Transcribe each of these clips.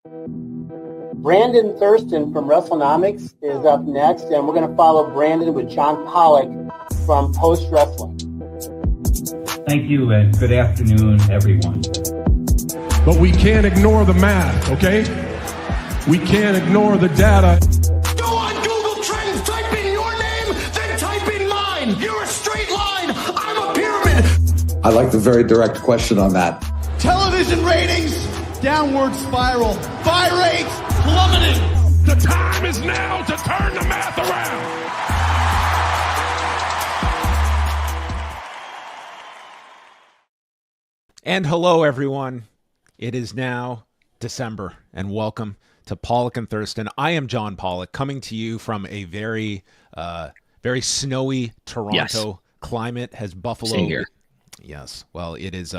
Brandon Thurston from WrestleNomics is up next, and we're going to follow Brandon with John Pollock from Post Wrestling. Thank you, and good afternoon, everyone. But we can't ignore the math, okay? We can't ignore the data. Go on Google Trends, type in your name, then type in mine. You're a straight line, I'm a pyramid. I like the very direct question on that. Television ratings, downward spiral. Buy rates, plummeting. The time is now to turn the math around. And hello, everyone. It is now December, and welcome to Pollock and Thurston. I am John Pollock, coming to you from a very snowy Toronto climate. Has Buffalo? Same here. Yes. Well, it is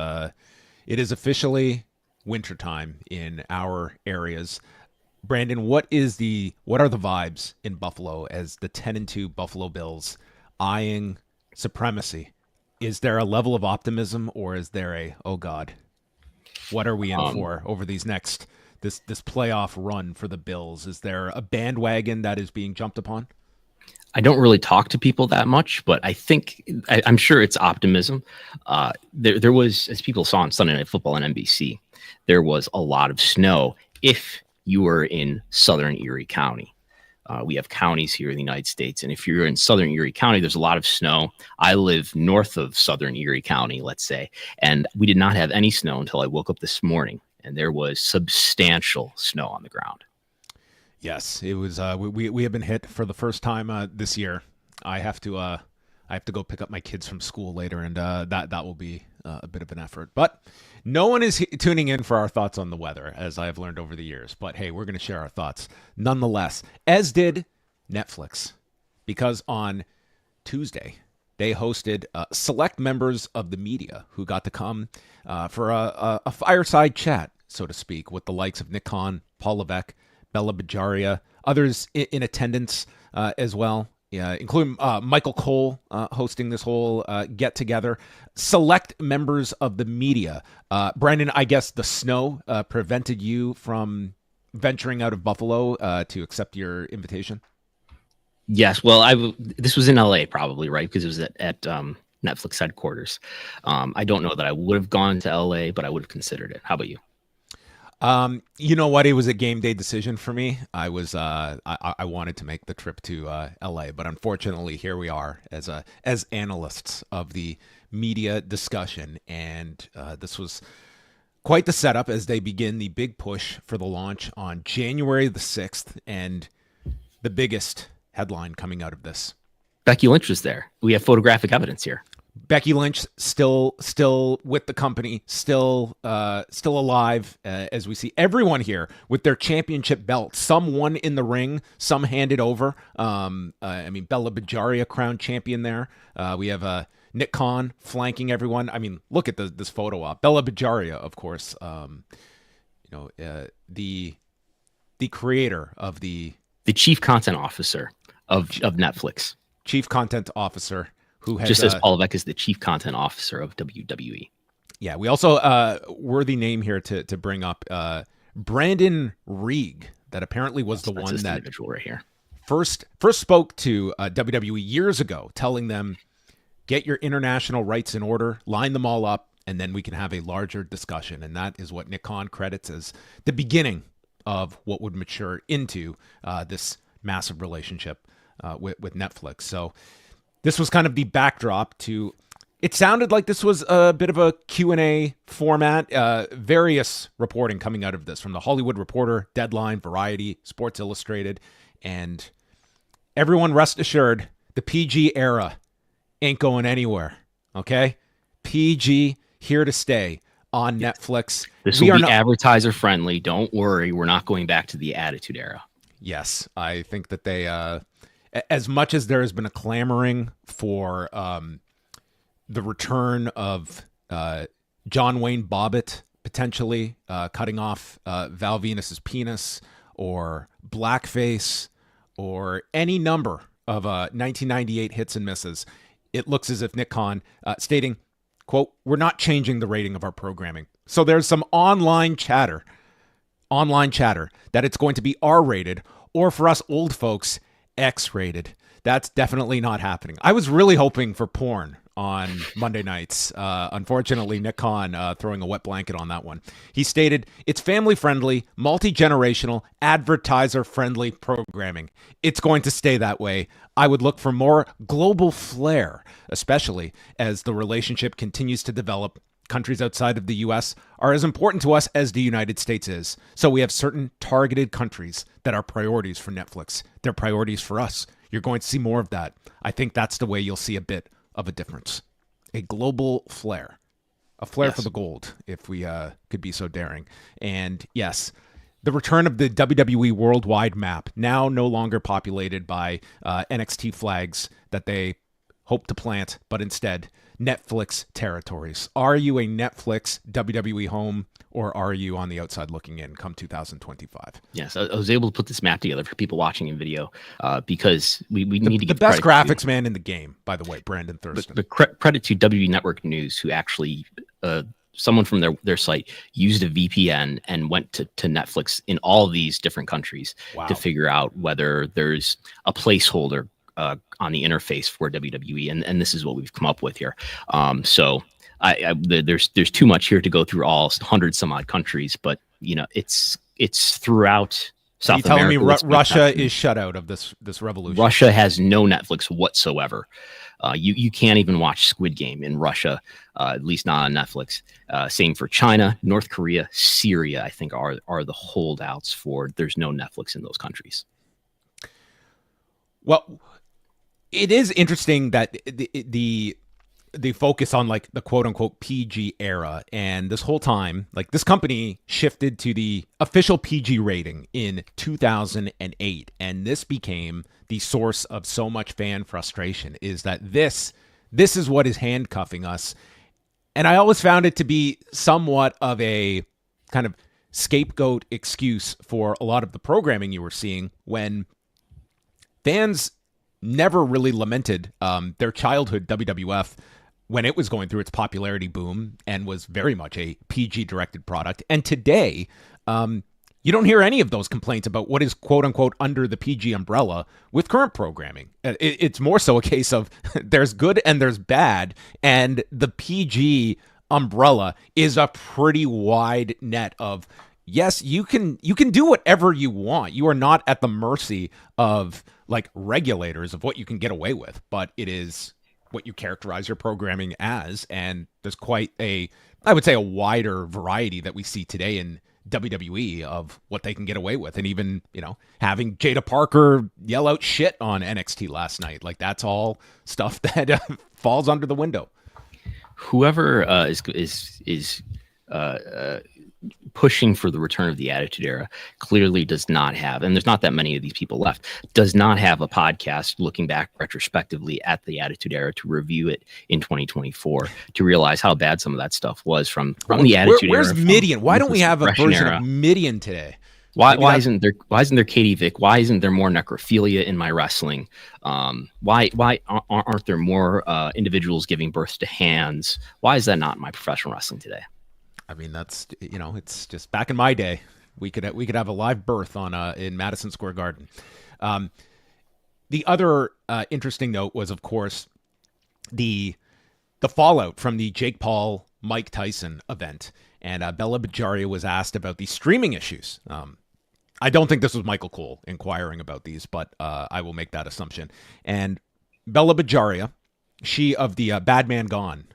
officially wintertime in our areas. Brandon, what are the vibes in Buffalo as the 10-2 Buffalo Bills eyeing supremacy? Is there a level of optimism, or is there a, oh God, what are we in for over these this playoff run for the Bills? Is there a bandwagon that is being jumped upon? I don't really talk to people that much, but I'm sure it's optimism. There was, as people saw on Sunday Night Football on NBC, there was a lot of snow if you were in southern Erie County. We have counties here in the United States, and if you're in southern Erie County, there's a lot of snow. I live north of southern Erie County, let's say, and we did not have any snow until I woke up this morning, and there was substantial snow on the ground. Yes, it was. We have been hit for the first time this year. I have to go pick up my kids from school later, and that will be a bit of an effort. But no one is tuning in for our thoughts on the weather, as I have learned over the years. But hey, we're going to share our thoughts nonetheless, as did Netflix, because on Tuesday they hosted select members of the media who got to come for a fireside chat, so to speak, with the likes of Nick Khan, Paul Levesque, Bella Bajaria, others in attendance as well. Yeah, including Michael Cole hosting this whole get-together. Select members of the media. Brandon, I guess the snow prevented you from venturing out of Buffalo to accept your invitation? Yes, well, this was in LA probably, right? Because it was at Netflix headquarters. I don't know that I would have gone to LA, but I would have considered it. How about you? You know what? It was a game day decision for me. I wanted to make the trip to LA, but unfortunately here we are as analysts of the media discussion. And this was quite the setup as they begin the big push for the launch on January the 6th. And the biggest headline coming out of this: Becky Lynch was there. We have photographic evidence here. Becky Lynch still with the company, still alive, as we see everyone here with their championship belts. Some won in the ring, some handed over. Bella Bajaria, crowned champion there. We have Nick Khan flanking everyone. I mean, look at this photo op. Bella Bajaria, of course, the creator of the chief content officer of Netflix. Chief content officer. Who has, just as Paul Levesque is the chief content officer of WWE. Yeah, we also, worthy name here to bring up, Brandon Reig, that apparently was the one that individual right here. First spoke to WWE years ago, telling them, get your international rights in order, line them all up, and then we can have a larger discussion. And that is what Nick Khan credits as the beginning of what would mature into this massive relationship with Netflix. So this was kind of the backdrop to, it sounded like this was a bit of a Q&A format, various reporting coming out of this from the Hollywood Reporter, Deadline, Variety, Sports Illustrated, and everyone rest assured, the PG era ain't going anywhere, okay? PG here to stay on Netflix. This will be advertiser friendly. Don't worry, we're not going back to the Attitude Era. Yes, I think that they, as much as there has been a clamoring for the return of John Wayne Bobbitt potentially cutting off Val Venus's penis, or blackface, or any number of 1998 hits and misses, it looks as if Nick Khan stating, quote, "We're not changing the rating of our programming." So there's some online chatter online chatter that it's going to be R-rated, or for us old folks, X-rated. That's definitely not happening. I was really hoping for porn on Monday nights. Unfortunately, Nick Khan throwing a wet blanket on that one. He stated, it's family-friendly, multi-generational, advertiser-friendly programming. It's going to stay that way. I would look for more global flair, especially as the relationship continues to develop. Countries outside of the U.S. are as important to us as the United States is. So we have certain targeted countries that are priorities for Netflix. They're priorities for us. You're going to see more of that. I think that's the way you'll see a bit of a difference. A global flair. A flair for the gold, if we could be so daring. And yes, the return of the WWE worldwide map, now no longer populated by NXT flags that they hope to plant, but instead Netflix territories. Are you a Netflix WWE home, or are you on the outside looking in come 2025? Yes, I was able to put this map together for people watching in video because we need to give the best graphics man in the game, by the way, Brandon Thurston. The credit to WWE Network News, who actually someone from their site used a VPN and went to Netflix in all these different countries to figure out whether there's a placeholder on the interface for WWE, and this is what we've come up with here. So there's too much here to go through all 100 some odd countries, but it's throughout South America. Are you telling me Russia is shut out of this revolution? Russia has no Netflix whatsoever. You can't even watch Squid Game in Russia, at least not on Netflix. Same for China, North Korea, Syria. I think are the holdouts for. There's no Netflix in those countries. Well, it is interesting that the focus on like the quote unquote PG era, and this whole time, like this company shifted to the official PG rating in 2008, and this became the source of so much fan frustration. Is that this is what is handcuffing us, and I always found it to be somewhat of a kind of scapegoat excuse for a lot of the programming you were seeing when fans never really lamented their childhood WWF when it was going through its popularity boom and was very much a PG-directed product. And today, you don't hear any of those complaints about what is quote-unquote under the PG umbrella with current programming. It's more so a case of there's good and there's bad, and the PG umbrella is a pretty wide net of, yes, you can do whatever you want. You are not at the mercy of like regulators of what you can get away with, but it is what you characterize your programming as. And there's quite I would say a wider variety that we see today in WWE of what they can get away with. And even, having Jada Parker yell out shit on NXT last night, like that's all stuff that falls under the window. Whoever is pushing for the return of the Attitude Era clearly does not have, and there's not that many of these people left, does not have a podcast looking back retrospectively at the Attitude Era to review it in 2024 to realize how bad some of that stuff was from the Attitude Era. Where's Midian? Why don't we have a version of Midian today? Why isn't there Katie Vick? Why isn't there more necrophilia in my wrestling? Why aren't there more individuals giving birth to hands? Why is that not in my professional wrestling today? I mean, that's, it's just back in my day, we could have a live birth on in Madison Square Garden. The other interesting note was, of course, the fallout from the Jake Paul Mike Tyson event, and Bella Bajaria was asked about the streaming issues. I don't think this was Michael Cole inquiring about these, but I will make that assumption. And Bella Bajaria, she of the Bad Man Gone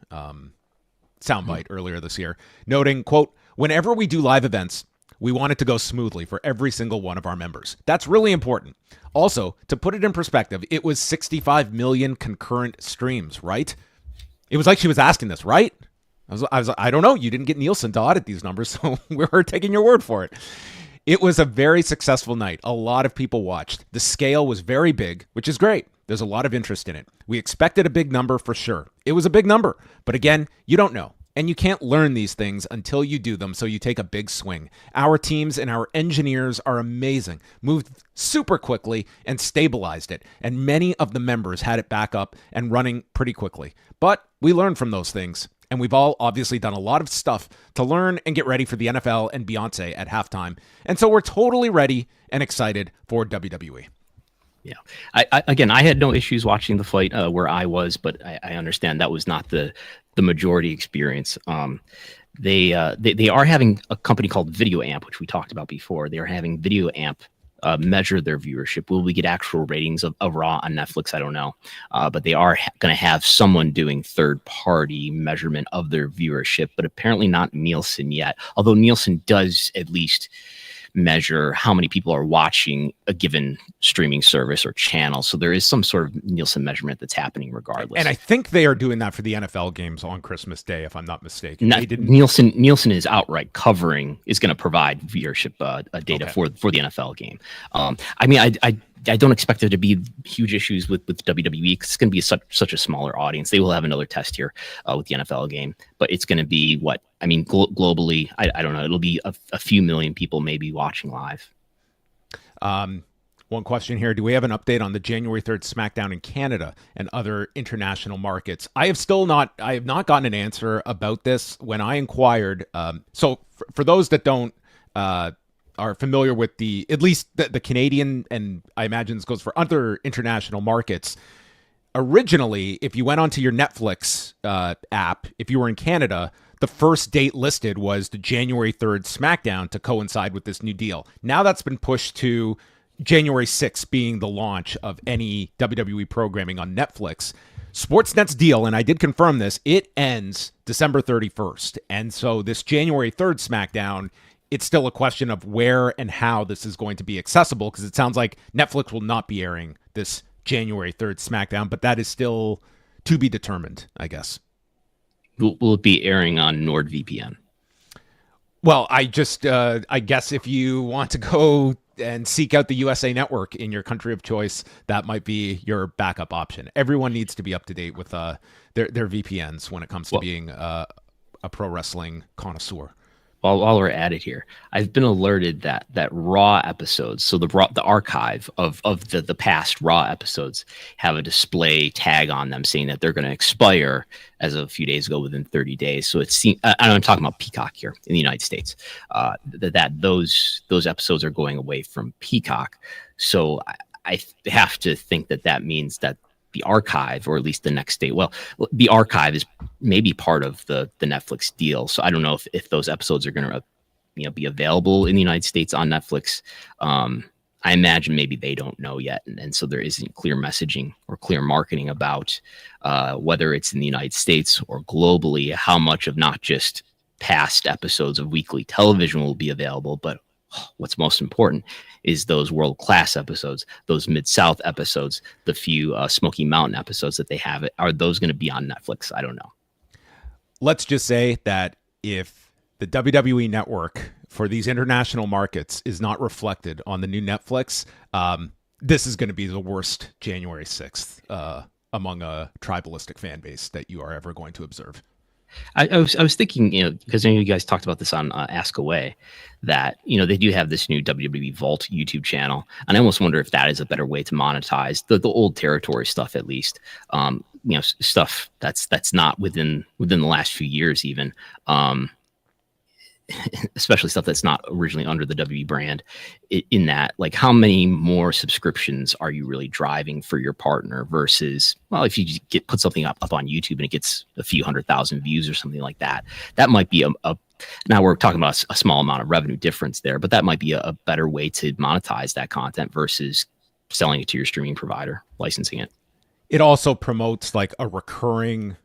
soundbite earlier this year, noting, quote, whenever we do live events, we want it to go smoothly for every single one of our members. That's really important. Also, to put it in perspective, it was 65 million concurrent streams, right? It was like she was asking this, right? I don't know. You didn't get Nielsen to audit these numbers, so we're taking your word for it. It was a very successful night. A lot of people watched. The scale was very big, which is great. There's a lot of interest in it. We expected a big number for sure. It was a big number. But again, you don't know. And you can't learn these things until you do them, so you take a big swing. Our teams and our engineers are amazing, moved super quickly and stabilized it. And many of the members had it back up and running pretty quickly. But we learned from those things. and we've all obviously done a lot of stuff to learn and get ready for the NFL and Beyonce at halftime. And so we're totally ready and excited for WWE. Yeah. I had no issues watching the fight where I was, but I understand that was not the majority experience. They are having a company called Video Amp, which we talked about before. They are having Video Amp measure their viewership. Will we get actual ratings of Raw on Netflix? I don't know. But they are going to have someone doing third-party measurement of their viewership, but apparently not Nielsen yet. Although Nielsen does at least measure how many people are watching a given streaming service or channel. So there is some sort of Nielsen measurement that's happening regardless. And I think they are doing that for the NFL games on Christmas Day, if I'm not mistaken. Nielsen is outright is going to provide viewership data for the NFL game. I don't expect there to be huge issues with WWE because it's going to be such a smaller audience. They will have another test here with the NFL game, but it's going to be globally, I don't know. It'll be a few million people maybe watching live. One question here. Do we have an update on the January 3rd SmackDown in Canada and other international markets? I have not gotten an answer about this when I inquired. So for those that don't, are familiar with at least the Canadian, and I imagine this goes for other international markets. Originally, if you went onto your Netflix app, if you were in Canada, the first date listed was the January 3rd SmackDown to coincide with this new deal. Now that's been pushed to January 6th being the launch of any WWE programming on Netflix. Sportsnet's deal, and I did confirm this, it ends December 31st. And so this January 3rd SmackDown, it's still a question of where and how this is going to be accessible, because it sounds like Netflix will not be airing this January 3rd SmackDown, but that is still to be determined, I guess. Will it be airing on NordVPN? Well, I guess if you want to go and seek out the USA Network in your country of choice, that might be your backup option. Everyone needs to be up to date with their VPNs when it comes to being a pro wrestling connoisseur. While we're at it here, I've been alerted that Raw episodes, so the archive of the past Raw episodes, have a display tag on them saying that they're going to expire as of a few days ago within 30 days. So it seems, I'm talking about Peacock here in the United States, that those episodes are going away from Peacock. So I have to think that means that the archive, or at least the next day. Well, the archive is maybe part of the Netflix deal. So I don't know if those episodes are going to be available in the United States on Netflix. I imagine maybe they don't know yet. And so there isn't clear messaging or clear marketing about whether it's in the United States or globally, how much of not just past episodes of weekly television will be available, but what's most important is those world-class episodes, those Mid-South episodes, the few Smoky Mountain episodes that they have. Are those going to be on Netflix? I don't know. Let's just say that if the WWE Network for these international markets is not reflected on the new Netflix, this is going to be the worst January 6th among a tribalistic fan base that you are ever going to observe. I was thinking, because you guys talked about this on Ask Away, that, they do have this new WWE Vault YouTube channel. And I almost wonder if that is a better way to monetize the old territory stuff, at least, stuff that's not within the last few years, even, especially stuff that's not originally under the WWE brand, in that, like, how many more subscriptions are you really driving for your partner versus, well, if you just put something up on YouTube and it gets a few 100,000 views or something like that, that might be now we're talking about a small amount of revenue difference there, but that might be a better way to monetize that content versus selling it to your streaming provider, licensing it. It also promotes like a recurring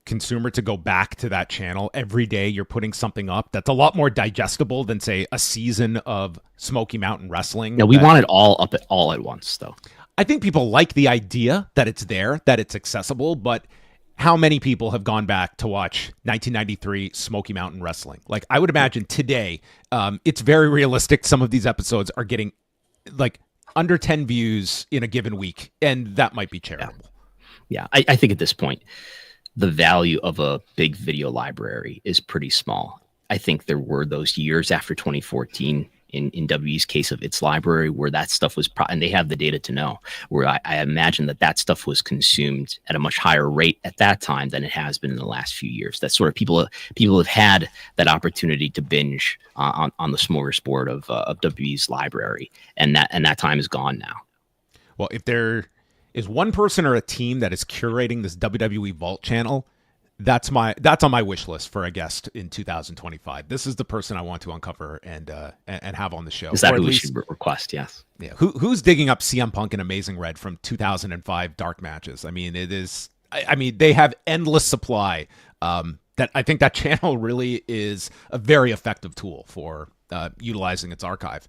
consumer to go back to that channel every day. You're putting something up that's a lot more digestible than, say, a season of Smoky Mountain Wrestling. Yeah, we want it all up all at once, though. I think people like the idea that it's there, that it's accessible, but how many people have gone back to watch 1993 Smoky Mountain Wrestling? Like, I would imagine today, it's very realistic. Some of these episodes are getting like under 10 views in a given week, and that might be charitable. Yeah, I think at this point, the value of a big video library is pretty small. I think there were those years after 2014 in WWE's case of its library, where that stuff was, and they have the data to know, where I imagine that stuff was consumed at a much higher rate at that time than it has been in the last few years. That sort of people have had that opportunity to binge on the smorgasbord of WWE's library, and that time is gone now. Well, if there is one person or a team that is curating this WWE Vault channel, that's on my wish list for a guest in 2025. This is the person I want to uncover and have on the show. Is that who we should request? Yes. Yeah. Who's digging up CM Punk and Amazing Red from 2005 dark matches? I mean, it is. I mean, they have endless supply. That I think that channel really is a very effective tool for utilizing its archive.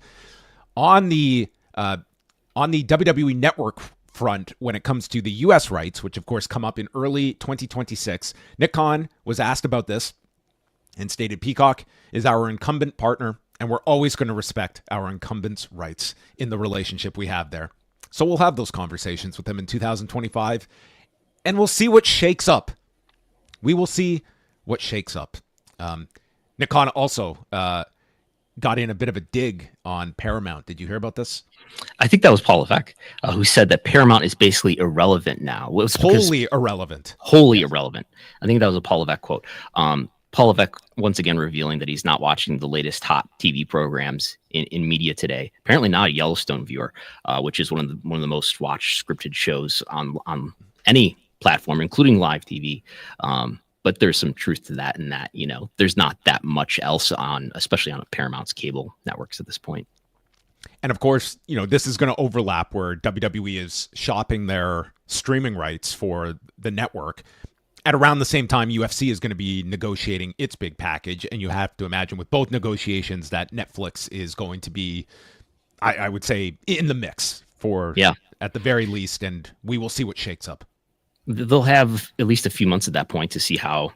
On the WWE Network front, when it comes to the U.S. rights, which of course come up in early 2026, Nick Khan was asked about this and stated, Peacock is our incumbent partner, and we're always going to respect our incumbents' rights in the relationship we have there. So we'll have those conversations with them in 2025, and we'll see what shakes up. We will see what shakes up. Nick Khan also got in a bit of a dig on Paramount. Did you hear about this? I think that was Paul Levesque, who said that Paramount is basically irrelevant now. It was wholly irrelevant. Wholly irrelevant. I think that was a Paul Levesque quote. Paul Levesque once again revealing that he's not watching the latest hot TV programs in media today. Apparently not a Yellowstone viewer, which is one of the most watched scripted shows on any platform, including live TV. But there's some truth to that, in that, you know, there's not that much else on, especially on Paramount's cable networks at this point. And of course, you know, this is going to overlap where WWE is shopping their streaming rights for the network. At around the same time, UFC is going to be negotiating its big package. And you have to imagine with both negotiations that Netflix is going to be, I would say, in the mix for, at the very least. And we will see what shakes up. They'll have at least a few months at that point to see how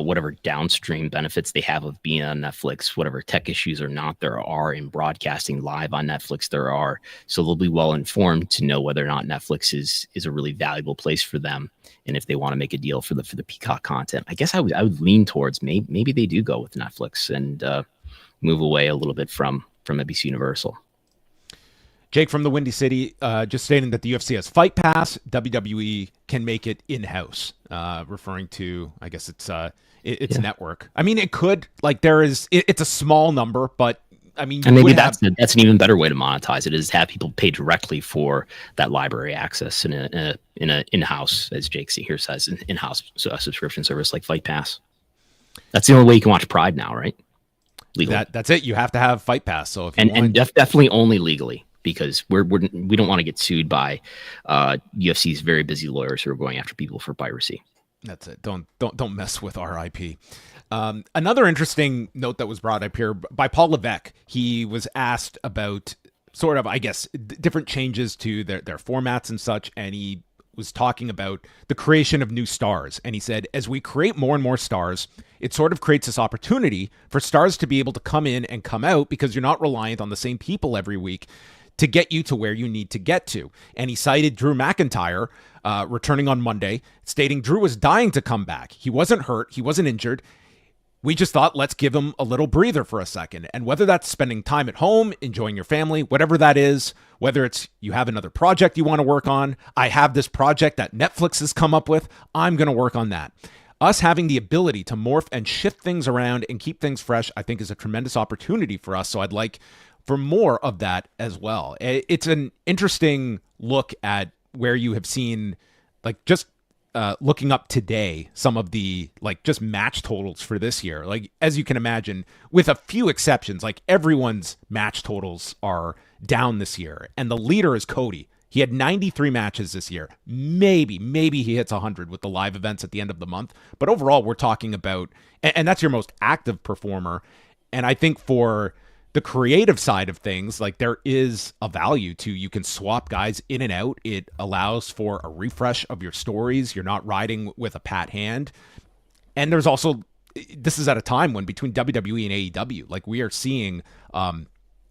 whatever downstream benefits they have of being on Netflix, whatever tech issues or not there are in broadcasting live on Netflix there are. So they'll be well informed to know whether or not Netflix is a really valuable place for them, and if they want to make a deal for the Peacock content. I guess I would lean towards maybe they do go with Netflix and move away a little bit from NBC Universal. Jake from the Windy City just stating that the UFC has Fight Pass. WWE can make it in-house, referring to, I guess it's network. I mean, it could, like, it's a small number, but I mean, and maybe that's an even better way to monetize it, is have people pay directly for that library access in a in-house, as Jake here says, an in-house subscription service like Fight Pass. That's the only way you can watch Pride now, right? Legally. That's it. You have to have Fight Pass. So if you definitely only legally. Because we don't want to get sued by UFC's very busy lawyers who are going after people for piracy. That's it. Don't mess with our IP. Another interesting note that was brought up here by Paul Levesque. He was asked about sort of, I guess, different changes to their formats and such, and he was talking about the creation of new stars. And he said, as we create more and more stars, it sort of creates this opportunity for stars to be able to come in and come out, because you're not reliant on the same people every week to get you to where you need to get to. And he cited Drew McIntyre returning on Monday, stating Drew was dying to come back. He wasn't hurt. He wasn't injured. We just thought, let's give him a little breather for a second. And whether that's spending time at home, enjoying your family, whatever that is, whether it's you have another project you want to work on, I have this project that Netflix has come up with, I'm going to work on that. Us having the ability to morph and shift things around and keep things fresh, I think is a tremendous opportunity for us. So I'd like for more of that as well. It's an interesting look at where you have seen, like, just looking up today, some of the, like, just match totals for this year. Like, as you can imagine, with a few exceptions, like, everyone's match totals are down this year. And the leader is Cody. He had 93 matches this year. Maybe he hits 100 with the live events at the end of the month. But overall, we're talking about, and that's your most active performer. And I think for the creative side of things, like, there is a value to, you can swap guys in and out. It allows for a refresh of your stories. You're not riding with a pat hand. And there's also, this is at a time when between WWE and AEW, like, we are seeing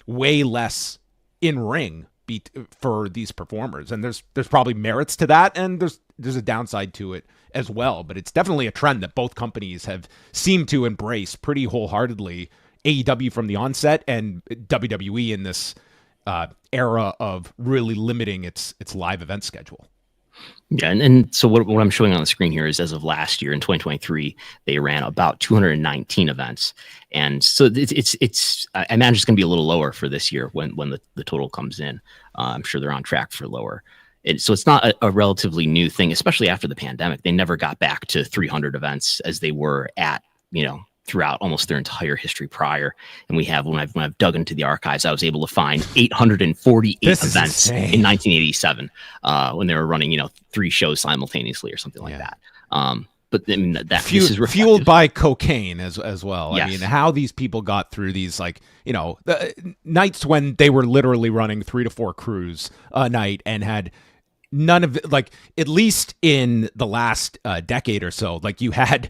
way less in ring beat for these performers. And there's probably merits to that. And there's a downside to it as well. But it's definitely a trend that both companies have seemed to embrace pretty wholeheartedly AEW from the onset and WWE in this era of really limiting its live event schedule. Yeah, and so what I'm showing on the screen here is as of last year in 2023, they ran about 219 events, and so it's I imagine it's going to be a little lower for this year when the total comes in. I'm sure they're on track for lower. So it's not a relatively new thing, especially after the pandemic. They never got back to 300 events as they were at, throughout almost their entire history prior. And we have, when I've dug into the archives, I was able to find 848 events in 1987 when they were running, 3 shows simultaneously or something like that. But I mean, this is fueled by cocaine as well. Yes. I mean, how these people got through these, the nights when they were literally running 3 to 4 crews a night and had none of it, at least in the last decade or so, you had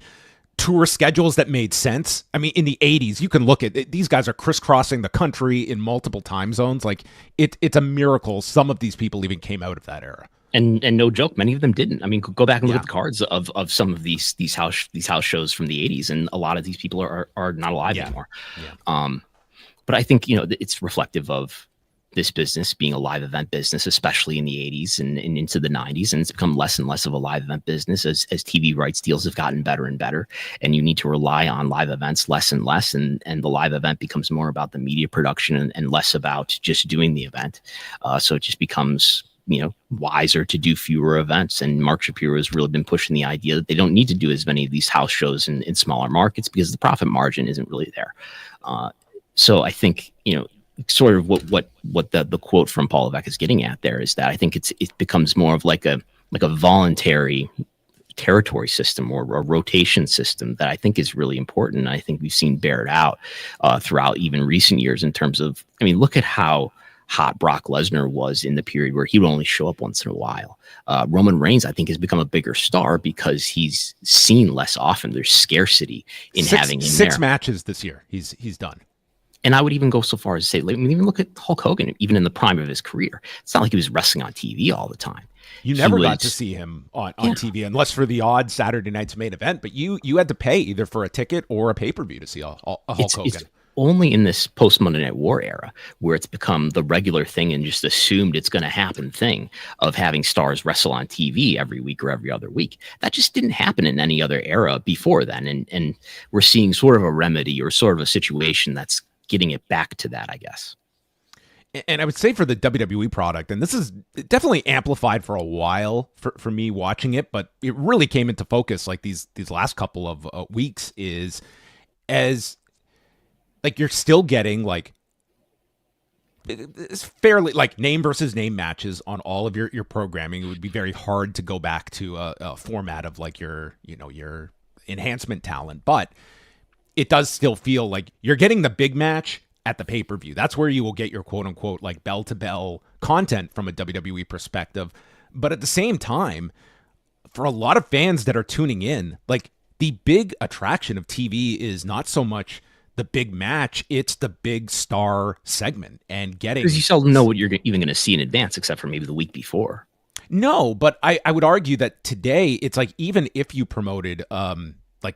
tour schedules that made sense. I mean, in the 80s, you can look at it, these guys are crisscrossing the country in multiple time zones. It's a miracle some of these people even came out of that era. And no joke, many of them didn't. I mean, go back and look at the cards of some of these house shows from the 80s, and a lot of these people are not alive anymore. Yeah. But I think it's reflective of this business being a live event business, especially in the 80s and into the 90s. And it's become less and less of a live event business as TV rights deals have gotten better and better. And you need to rely on live events less and less. And the live event becomes more about the media production and less about just doing the event. So it just becomes, wiser to do fewer events. And Mark Shapiro has really been pushing the idea that they don't need to do as many of these house shows in smaller markets because the profit margin isn't really there. So I think, sort of what the quote from Paul Levesque is getting at there is that I think it becomes more of like a voluntary territory system or a rotation system that I think is really important. And I think we've seen bear it out throughout even recent years in terms of, look at how hot Brock Lesnar was in the period where he would only show up once in a while. Roman Reigns, I think, has become a bigger star because he's seen less often. There's scarcity in having him there. 6 matches this year. He's done. And I would even go so far as to say, even look at Hulk Hogan, even in the prime of his career. It's not like he was wrestling on TV all the time. You never got to see him on TV unless for the odd Saturday night's main event. But you had to pay either for a ticket or a pay-per-view to see a Hulk Hogan. It's only in this post-Monday Night War era where it's become the regular thing and just assumed it's going to happen thing of having stars wrestle on TV every week or every other week. That just didn't happen in any other era before then. And we're seeing sort of a remedy or sort of a situation that's getting it back to that, I guess. And I would say for the WWE product, and this is definitely amplified for a while for me watching it, but it really came into focus these last couple of weeks is as you're still getting it's fairly name versus name matches on all of your programming. It would be very hard to go back to a format of your enhancement talent, but it does still feel like you're getting the big match at the pay-per-view. That's where you will get your quote-unquote bell-to-bell content from a WWE perspective. But at the same time, for a lot of fans that are tuning in, the big attraction of TV is not so much the big match, it's the big star segment and getting... Because you seldom know what you're even going to see in advance, except for maybe the week before. No, but I would argue that today, it's even if you promoted...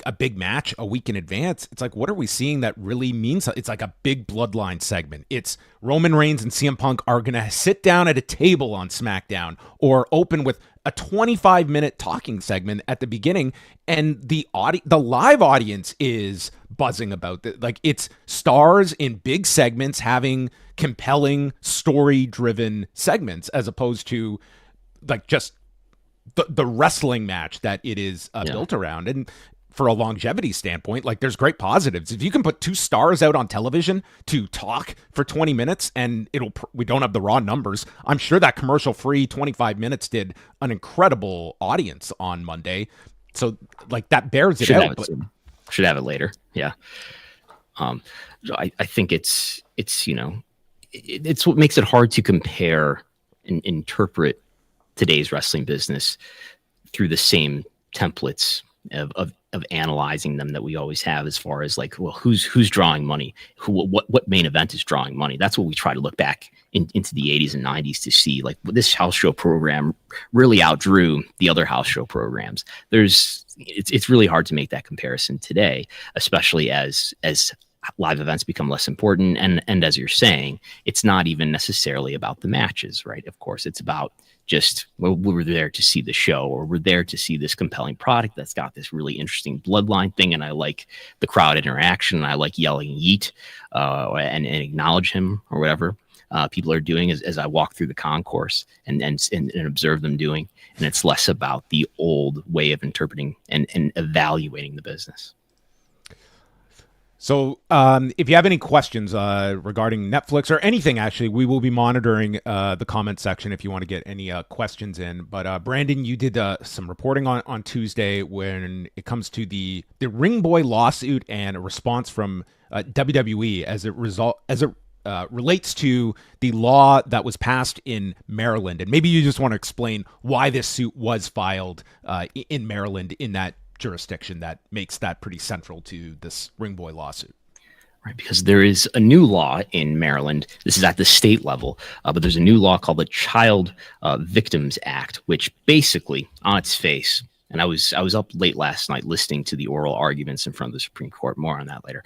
a big match a week in advance, it's what are we seeing that really means? It's a big bloodline segment. It's Roman Reigns and CM Punk are going to sit down at a table on SmackDown or open with a 25-minute talking segment at the beginning, and the live audience is buzzing about it. It's stars in big segments having compelling story-driven segments as opposed to just the wrestling match that it is built around. And for a longevity standpoint, there's great positives. If you can put 2 stars out on television to talk for 20 minutes and we don't have the raw numbers, I'm sure that commercial-free 25 minutes did an incredible audience on Monday. So that bears it out. Should have it later. Yeah. I think it's what makes it hard to compare and interpret today's wrestling business through the same templates of analyzing them that we always have, as far as who's drawing money, what main event is drawing money. That's what we try to look back into the 80s and 90s to see, this house show program really outdrew the other house show programs. It's really hard to make that comparison today, especially as live events become less important. And as you're saying, it's not even necessarily about the matches, right? Of course, it's about just, well, we're there to see the show, or we're there to see this compelling product that's got this really interesting bloodline thing. And I like the crowd interaction. And I like yelling yeet and acknowledge him or whatever people are doing as I walk through the concourse and observe them doing. And it's less about the old way of interpreting and evaluating the business. So if you have any questions regarding Netflix or anything, actually, we will be monitoring the comment section if you want to get any questions in. But Brandon, you did some reporting on Tuesday when it comes to the Ring Boy lawsuit and a response from WWE as it relates to the law that was passed in Maryland. And maybe you just want to explain why this suit was filed in Maryland, in that jurisdiction that makes that pretty central to this Ring Boy lawsuit. Right, because there is a new law in Maryland. This is at the state level, but there's a new law called the Child Victims Act, which basically, on its face, and I was up late last night listening to the oral arguments in front of the Supreme Court. More on that later.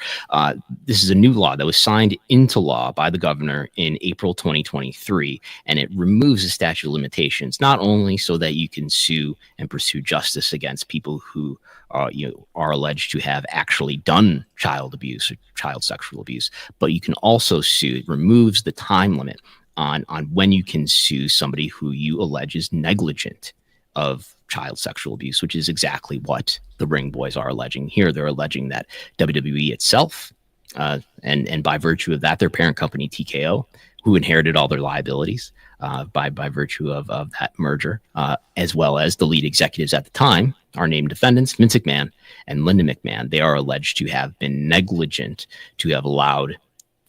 This is a new law that was signed into law by the governor in April 2023, and it removes the statute of limitations, not only so that you can sue and pursue justice against people who are alleged to have actually done child abuse or child sexual abuse, but you can also sue. It removes the time limit on when you can sue somebody who you allege is negligent of child sexual abuse, which is exactly what the Ring Boys are alleging here. They're alleging that WWE itself, and by virtue of that, their parent company TKO, who inherited all their liabilities by virtue of that merger, as well as the lead executives at the time, are named defendants, Vince McMahon and Linda McMahon. They are alleged to have been negligent, to have allowed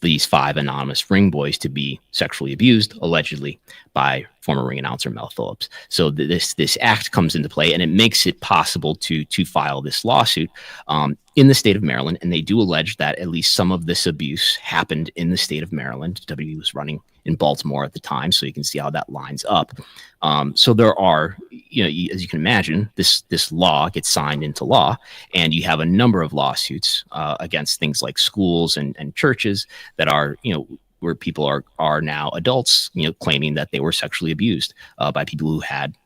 these 5 anonymous Ring Boys to be sexually abused, allegedly, by former ring announcer Mel Phillips. So this act comes into play, and it makes it possible to file this lawsuit in the state of Maryland. And they do allege that at least some of this abuse happened in the state of Maryland. WWE was running in Baltimore at the time, so you can see how that lines up. So there are, as you can imagine, this law gets signed into law, and you have a number of lawsuits against things like schools and churches that are, where people are now adults, claiming that they were sexually abused by people who had,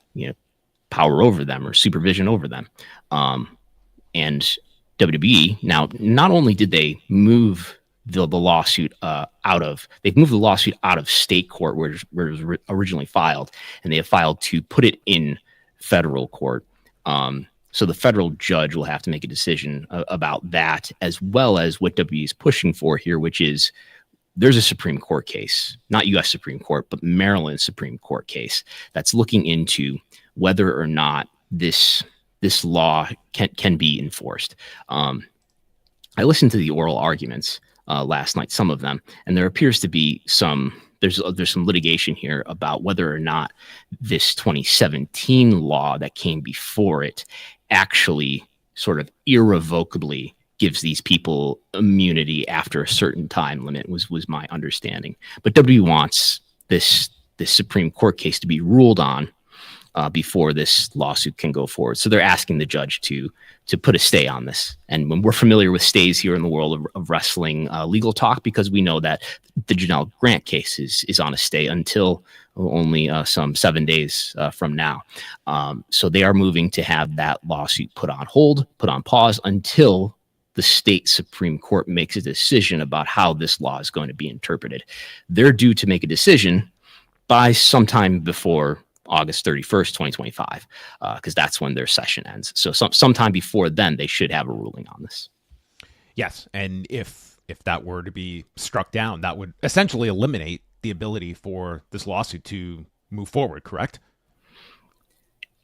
power over them or supervision over them. And WWE, now, not only did they move the lawsuit they've moved the lawsuit out of state court where it was originally filed, and they have filed to put it in federal court. So the federal judge will have to make a decision about that, as well as what WWE is pushing for here, which is there's a Supreme Court case, not U.S. Supreme Court, but Maryland Supreme Court case that's looking into whether or not this law can be enforced. I listened to the oral arguments last night, some of them, and there appears to be there's some litigation here about whether or not this 2017 law that came before it actually sort of irrevocably gives these people immunity after a certain time limit, was my understanding. But WWE wants this Supreme Court case to be ruled on before this lawsuit can go forward. So they're asking the judge to put a stay on this. And when we're familiar with stays here in the world of wrestling legal talk, because we know that the Janelle Grant case is on a stay until only some 7 days from now. So they are moving to have that lawsuit put on hold, put on pause until the state Supreme Court makes a decision about how this law is going to be interpreted. They're due to make a decision by sometime before August 31st, 2025, because that's when their session ends. So sometime before then, they should have a ruling on this. Yes, and if that were to be struck down, that would essentially eliminate the ability for this lawsuit to move forward, correct?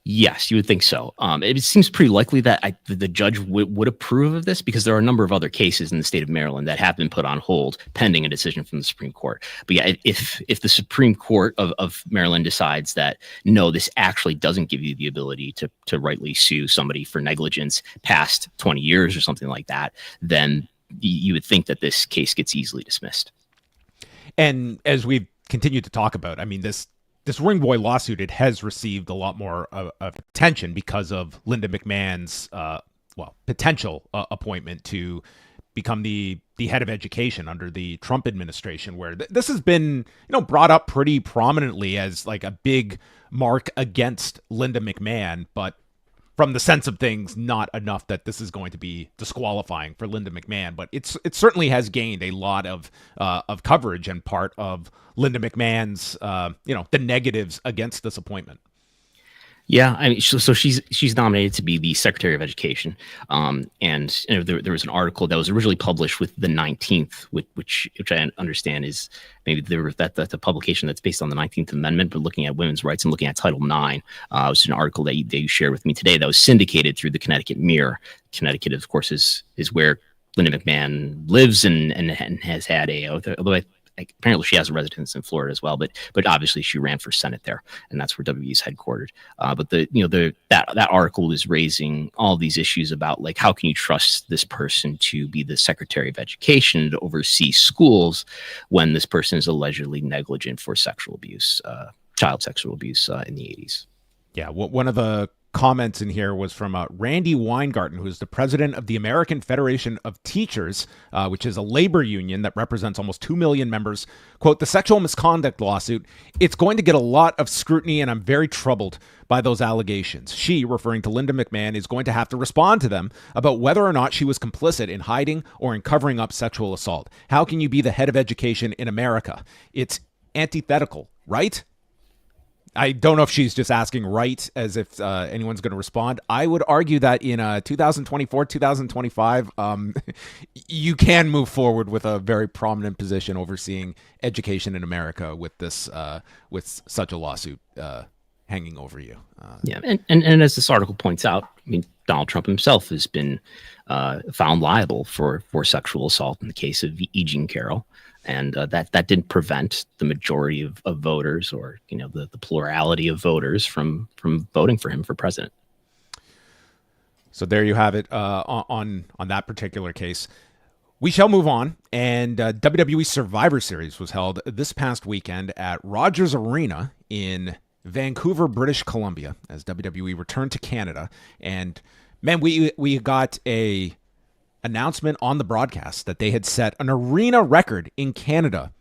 Yes, you would think so. It seems pretty likely that the judge would approve of this, because there are a number of other cases in the state of Maryland that have been put on hold pending a decision from the Supreme Court. But yeah, if the Supreme Court of Maryland decides that, no, this actually doesn't give you the ability to rightly sue somebody for negligence past 20 years or something like that, then you would think that this case gets easily dismissed. And as we've continued to talk about, I mean, this Ring Boy lawsuit, it has received a lot more of attention because of Linda McMahon's potential appointment to become the head of education under the Trump administration, where this has been, brought up pretty prominently as like a big mark against Linda McMahon, but from the sense of things, not enough that this is going to be disqualifying for Linda McMahon. But it certainly has gained a lot of coverage and part of Linda McMahon's, the negatives against this appointment. Yeah, I mean, so she's nominated to be the Secretary of Education, and there was an article that was originally published with the 19th, which I understand is maybe that's a publication that's based on the 19th Amendment, but looking at women's rights and looking at Title IX. It was an article that you shared with me today that was syndicated through the Connecticut Mirror. Connecticut, of course, is where Linda McMahon lives and has had although apparently she has a residence in Florida as well, but obviously she ran for Senate there, and that's where WWE is headquartered. But that article is raising all these issues about, like, how can you trust this person to be the Secretary of Education to oversee schools when this person is allegedly negligent for sexual abuse, child sexual abuse in the 80s. Yeah, one of the comments in here was from Randy Weingarten, who is the president of the American Federation of Teachers, which is a labor union that represents almost 2 million members. Quote, the sexual misconduct lawsuit, it's going to get a lot of scrutiny, and I'm very troubled by those allegations. She, referring to Linda McMahon, is going to have to respond to them about whether or not she was complicit in hiding or in covering up sexual assault. How can you be the head of education in America? It's antithetical, right? I don't know if she's just asking right as if anyone's going to respond. I would argue that in 2024, 2025, you can move forward with a very prominent position overseeing education in America with this, with such a lawsuit hanging over you. Yeah, and as this article points out, I mean, Donald Trump himself has been found liable for sexual assault in the case of E. Jean Carroll. And that didn't prevent the majority of voters, or the plurality of voters, from voting for him for president. So there you have it on that particular case. We shall move on. And WWE Survivor Series was held this past weekend at Rogers Arena in Vancouver, British Columbia, as WWE returned to Canada. And man, we got a announcement on the broadcast that they had set an arena record in Canada,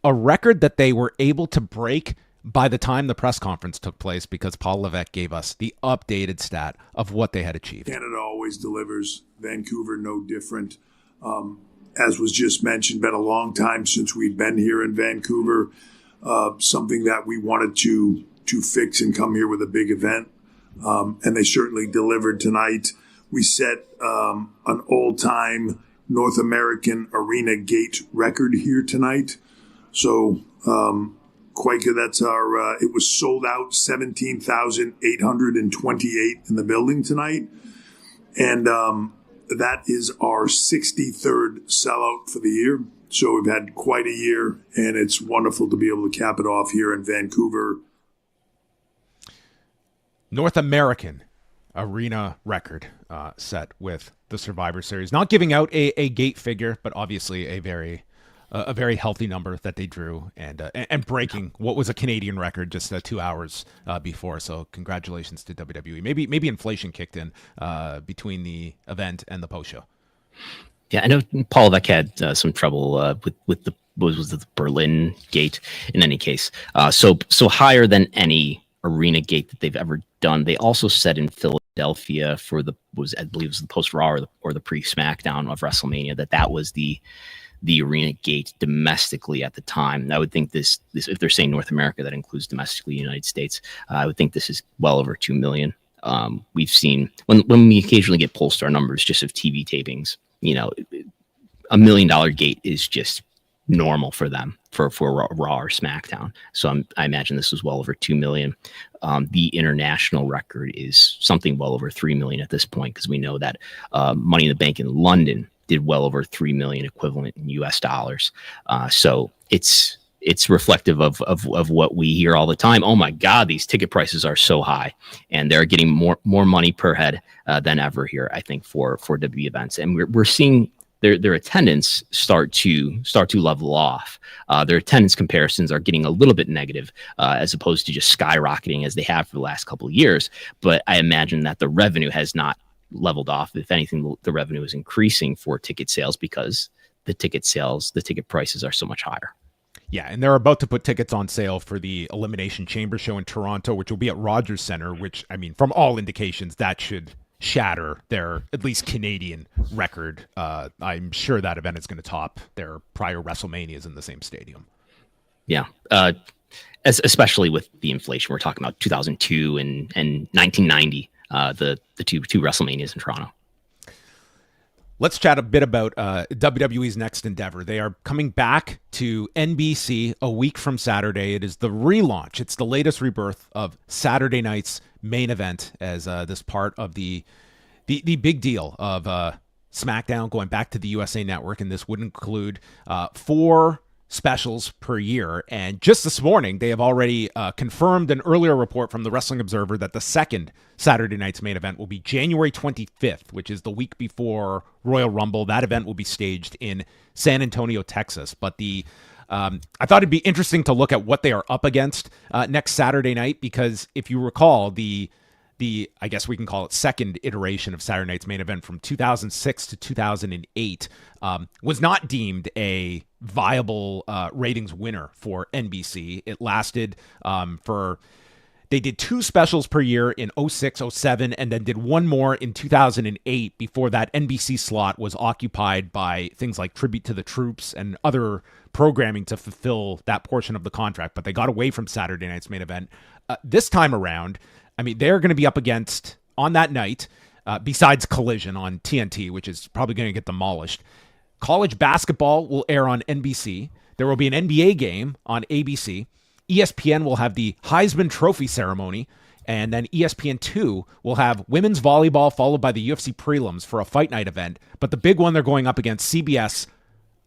a record that they were able to break by the time the press conference took place, because Paul Levesque gave us the updated stat of what they had achieved. Canada always delivers. Vancouver, no different. As was just mentioned, been a long time since we'd been here in Vancouver. Something that we wanted to fix and come here with a big event. And they certainly delivered tonight. We set an all-time North American arena gate record here tonight. So quite good. That's our. It was sold out, 17,828 in the building tonight, and that is our 63rd sellout for the year. So we've had quite a year, and it's wonderful to be able to cap it off here in Vancouver. North American arena record set with the Survivor Series. Not giving out a gate figure, but obviously a very healthy number that they drew, and breaking what was a Canadian record just 2 hours before. So congratulations to WWE. Maybe inflation kicked in between the event and the post show. Yeah, I know Paul Levesque had some trouble with the the Berlin gate. In any case, so higher than any arena gate that they've ever done. They also set in Philadelphia for I believe it was the post Raw or the pre SmackDown of WrestleMania, that was the arena gate domestically at the time. I would think this if they're saying North America, that includes domestically United States. I would think this is well over 2 million. We've seen when we occasionally get Polestar numbers just of TV tapings, $1 million gate is just normal for them for Raw or SmackDown. So I imagine this was well over 2 million. The international record is something well over 3 million at this point, because we know that Money in the Bank in London did well over 3 million equivalent in US dollars. So it's reflective of what we hear all the time. Oh my God, these ticket prices are so high, and they're getting more money per head than ever here, I think, for WWE events. And we're seeing their attendance start to level off. Their attendance comparisons are getting a little bit negative, as opposed to just skyrocketing as they have for the last couple of years. But I imagine that the revenue has not leveled off. If anything, the revenue is increasing for ticket sales because the ticket prices are so much higher. Yeah, and they're about to put tickets on sale for the Elimination Chamber show in Toronto, which will be at Rogers Centre, which, I mean, from all indications, that should shatter their, at least Canadian, record. I'm sure that event is going to top their prior WrestleManias in the same stadium. Yeah, especially with the inflation. We're talking about 2002 and 1990, the two WrestleManias in Toronto. Let's chat a bit about WWE's next endeavor. They are coming back to NBC a week from Saturday. It is the relaunch. It's the latest rebirth of Saturday night's main event as this part of the big deal of SmackDown going back to the USA Network. And this would include 4 specials per year. And just this morning, they have already confirmed an earlier report from the Wrestling Observer that the second Saturday night's main event will be January 25th, which is the week before Royal Rumble. That event will be staged in San Antonio, Texas. But I thought it'd be interesting to look at what they are up against next Saturday night, because if you recall, the I guess we can call it second iteration of Saturday night's main event from 2006 to 2008 was not deemed a viable ratings winner for NBC. It lasted they did 2 specials per year in 06, 07, and then did one more in 2008 before that NBC slot was occupied by things like Tribute to the Troops and other programming to fulfill that portion of the contract. But they got away from Saturday night's main event. This time around, I mean, they're going to be up against, on that night, besides Collision on TNT, which is probably going to get demolished, college basketball will air on NBC. There will be an NBA game on ABC. ESPN will have the Heisman Trophy ceremony, and then ESPN2 will have women's volleyball followed by the UFC prelims for a fight night event. But the big one they're going up against, CBS,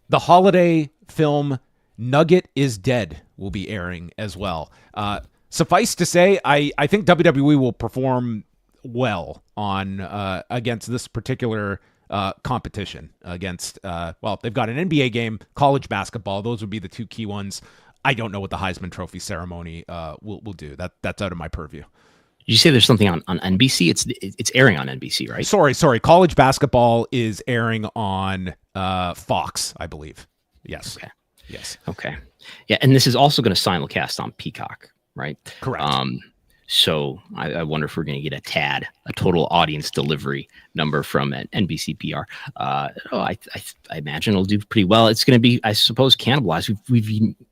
the holiday film Nugget is Dead will be airing as well. Suffice to say, I think WWE will perform well on against this particular competition. Against, they've got an NBA game, college basketball. Those would be the 2 key ones. I don't know what the Heisman Trophy ceremony will do. That's out of my purview. Did you say there's something on NBC? It's airing on NBC, right? Sorry. College basketball is airing on Fox, I believe. Yes. Okay. Yes. Okay. Yeah, and this is also going to simulcast on Peacock, right? Correct. So I wonder if we're going to get a total audience delivery number from an NBC PR. I imagine it'll do pretty well. It's going to be, I suppose, cannibalized.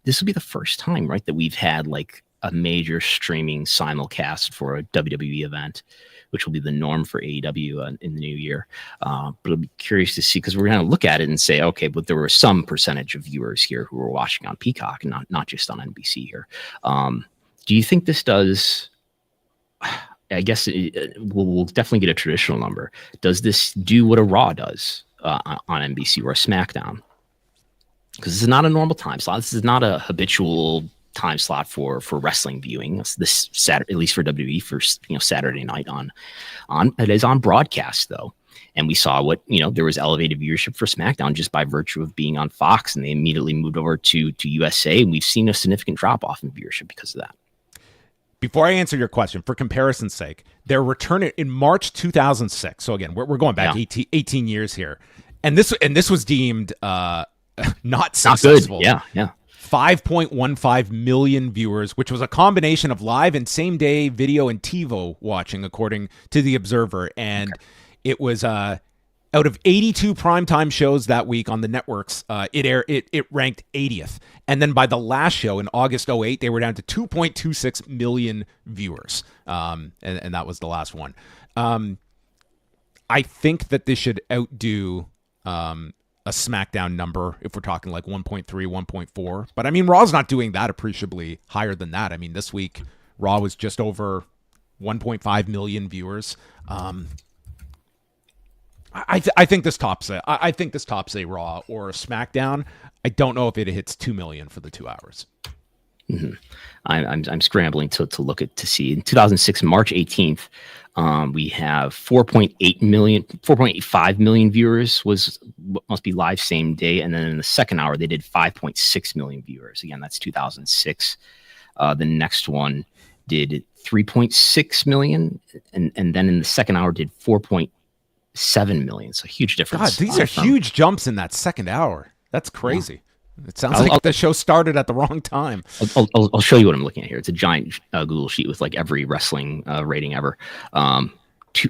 This will be the first time, right, that we've had like a major streaming simulcast for a WWE event, which will be the norm for AEW in the new year. But I'll be curious to see, because we're going to look at it and say, okay, but there were some percentage of viewers here who were watching on Peacock and not just on NBC here. Do you think this does? I guess we'll definitely get a traditional number. Does this do what a Raw does on NBC or a SmackDown? Because this is not a normal time slot. This is not a habitual time slot for wrestling viewing. This Saturday, at least for WWE, for Saturday night on it is on broadcast though. And we saw there was elevated viewership for SmackDown just by virtue of being on Fox, and they immediately moved over to USA, and we've seen a significant drop off in viewership because of that. Before I answer your question, for comparison's sake, they're returning in March 2006. So again, we're going back 18 years here, and this was deemed not successful. Not good. Yeah. 5.15 million viewers, which was a combination of live and same day video and TiVo watching, according to the Observer, and it was out of 82 primetime shows that week on the networks, it ranked 80th. And then by the last show in August 2008, they were down to 2.26 million viewers. And that was the last one. I think that this should outdo a SmackDown number if we're talking like 1.3, 1.4. But I mean, Raw's not doing that appreciably higher than that. I mean, this week, Raw was just over 1.5 million viewers. I think this tops it. I think this tops a Raw or a SmackDown. I don't know if it hits 2 million for the 2 hours. Mm-hmm. I'm scrambling to look at to see. In 2006, March 18th, we have 4.85 million viewers must be live same day, and then in the second hour they did 5.6 million viewers. Again, that's 2006. The next one did 3.6 million, and then in the second hour did 4.2 7 million. So huge God, difference. these are huge jumps in that second hour. That's crazy. Yeah. It sounds like the show started at the wrong time. I'll show you what I'm looking at here. It's a giant Google sheet with like every wrestling rating ever. And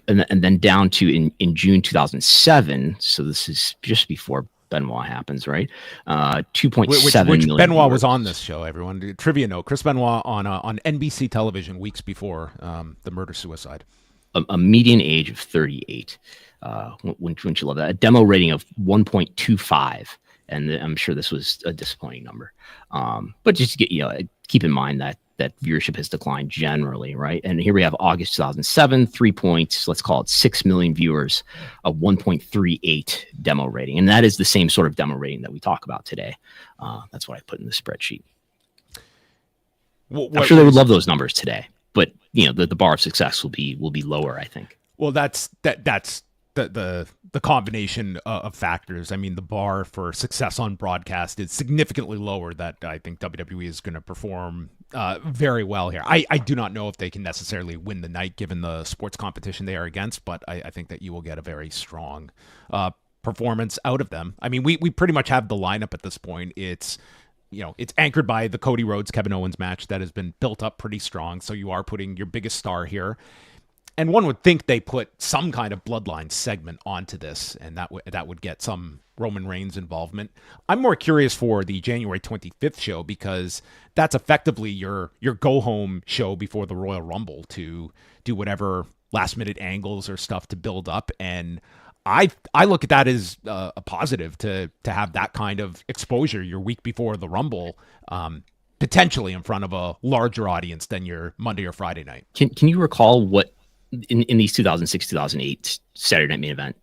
then down to in June 2007. So this is just before Benoit happens, right? 2.7 million. Benoit was on this show, everyone. Trivia note, Chris Benoit on NBC television weeks before the murder-suicide. A median age of 38. Wouldn't you love that? A demo rating of 1.25. And I'm sure this was a disappointing number. But just to get, keep in mind that viewership has declined generally, right? And here we have August 2007, 3 points, let's call it 6 million viewers, a 1.38 demo rating. And that is the same sort of demo rating that we talk about today. That's what I put in the spreadsheet. I'm sure they would love those numbers today, but the bar of success will be lower, I think. Well, that's the combination of factors. I mean, the bar for success on broadcast is significantly lower. That I think WWE is going to perform very well here. I do not know if they can necessarily win the night given the sports competition they are against, but I think that you will get a very strong performance out of them. I mean, we pretty much have the lineup at this point. It's anchored by the Cody Rhodes Kevin Owens match that has been built up pretty strong. So you are putting your biggest star here. And one would think they put some kind of bloodline segment onto this, and that would get some Roman Reigns involvement. I'm more curious for the January 25th show because that's effectively your go-home show before the Royal Rumble to do whatever last-minute angles or stuff to build up. And I look at that as a positive to have that kind of exposure your week before the Rumble, potentially in front of a larger audience than your Monday or Friday night. Can you recall what in these 2006, 2008 Saturday Night Main Event,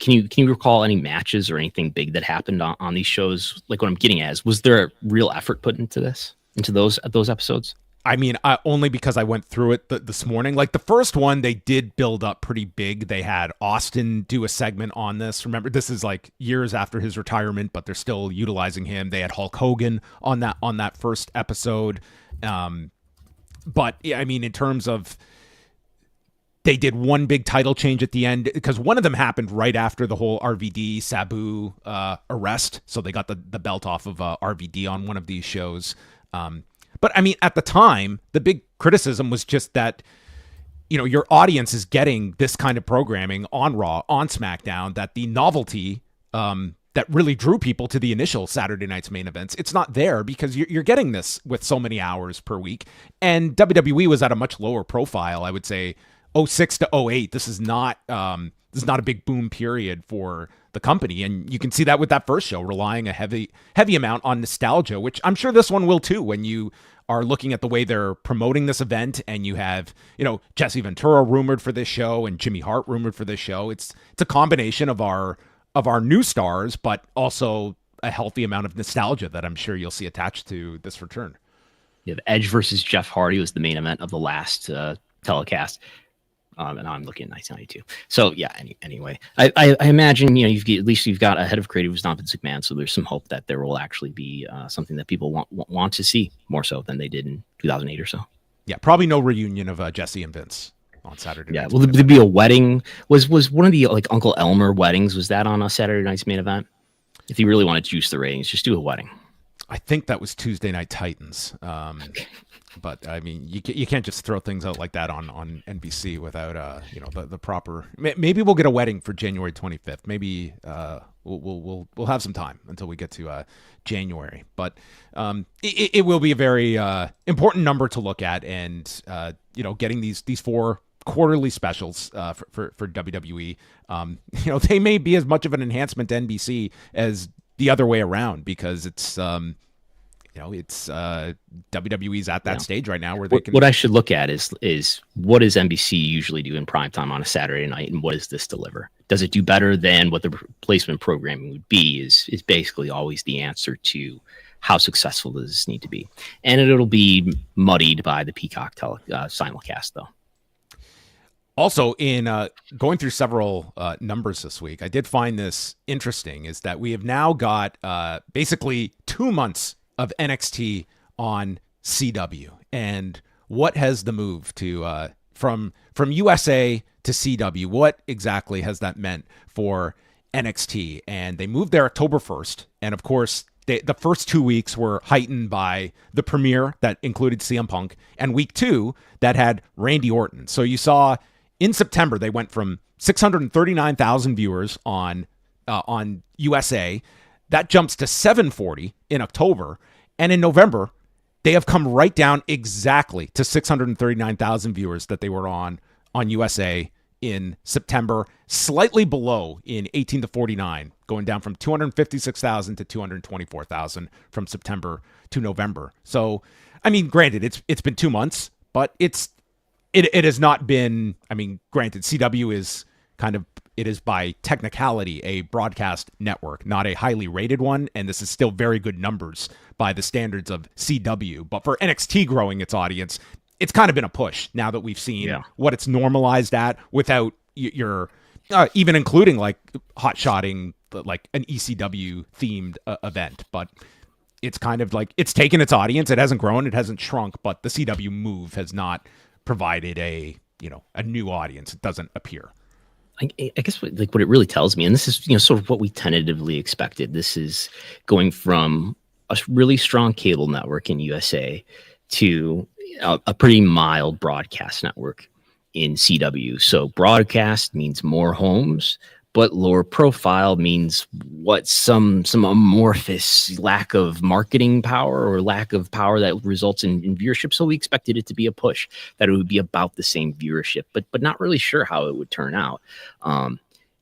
can you recall any matches or anything big that happened on these shows? Like what I'm getting at is, was there a real effort put into those episodes? I mean, only because I went through it this morning. Like the first one, they did build up pretty big. They had Austin do a segment on this. Remember, this is like years after his retirement, but they're still utilizing him. They had Hulk Hogan on that first episode. But yeah, I mean, in terms of, they did one big title change at the end because one of them happened right after the whole RVD Sabu arrest. So they got the belt off of RVD on one of these shows. But I mean, at the time, the big criticism was just that, your audience is getting this kind of programming on Raw, on SmackDown, that the novelty that really drew people to the initial Saturday night's main events, it's not there because you're getting this with so many hours per week. And WWE was at a much lower profile, I would say, 06 to 08. This is not a big boom period for the company, and you can see that with that first show relying a heavy amount on nostalgia, which I'm sure this one will too. When you are looking at the way they're promoting this event, and you have Jesse Ventura rumored for this show and Jimmy Hart rumored for this show, it's a combination of our new stars, but also a healthy amount of nostalgia that I'm sure you'll see attached to this return. Yeah, Edge versus Jeff Hardy was the main event of the last telecast. And I'm looking at 1992. So yeah, anyway, I imagine, you've got a head of creative who's not Vince McMahon. So there's some hope that there will actually be something that people want to see more so than they did in 2008 or so. Yeah. Probably no reunion of Jesse and Vince on Saturday. Yeah. Will there be a wedding? Was one of the like Uncle Elmer weddings? Was that on a Saturday night's main event? If you really want to juice the ratings, just do a wedding. I think that was Tuesday Night Titans. But I mean, you can't just throw things out like that on NBC without the proper. Maybe we'll get a wedding for January 25th. Maybe we'll have some time until we get to January. But it will be a very important number to look at, and getting these 4 quarterly specials for WWE. They may be as much of an enhancement to NBC as the other way around because it's. It's WWE's at that stage right now where they can. What I should look at is what does NBC usually do in primetime on a Saturday night, and what does this deliver? Does it do better than what the replacement programming would be? Is basically always the answer to how successful does this need to be, and it'll be muddied by the Peacock simulcast though. Also, in going through several numbers this week, I did find this interesting: is that we have now got basically 2 months of NXT on CW. And what has the move to from USA to CW. What exactly has that meant for NXT? And they moved there October 1st. And of course, the first 2 weeks were heightened by the premiere that included CM Punk, and week 2 that had Randy Orton. So you saw in September, they went from 639,000 viewers on USA. That jumps to 740 in October. And in November, they have come right down exactly to 639,000 viewers that they were on USA in September, slightly below in 18 to 49, going down from 256,000 to 224,000 from September to November. So, I mean, granted, it's been 2 months, but it has not been, I mean, granted, CW is it is by technicality a broadcast network, not a highly rated one, and this is still very good numbers by the standards of CW. But for NXT growing its audience, it's kind of been a push now that we've seen what it's normalized at without your even including like hot-shotting like an ECW themed event. But it's kind of like it's taken its audience. It hasn't grown, it hasn't shrunk, but the CW move has not provided a new audience. It doesn't appear. I guess what it really tells me, and this is sort of what we tentatively expected. This is going from a really strong cable network in USA to a pretty mild broadcast network in CW. So broadcast means more homes, but lower profile means some amorphous lack of marketing power or lack of power that results in viewership. So we expected it to be a push, that it would be about the same viewership, but not really sure how it would turn out.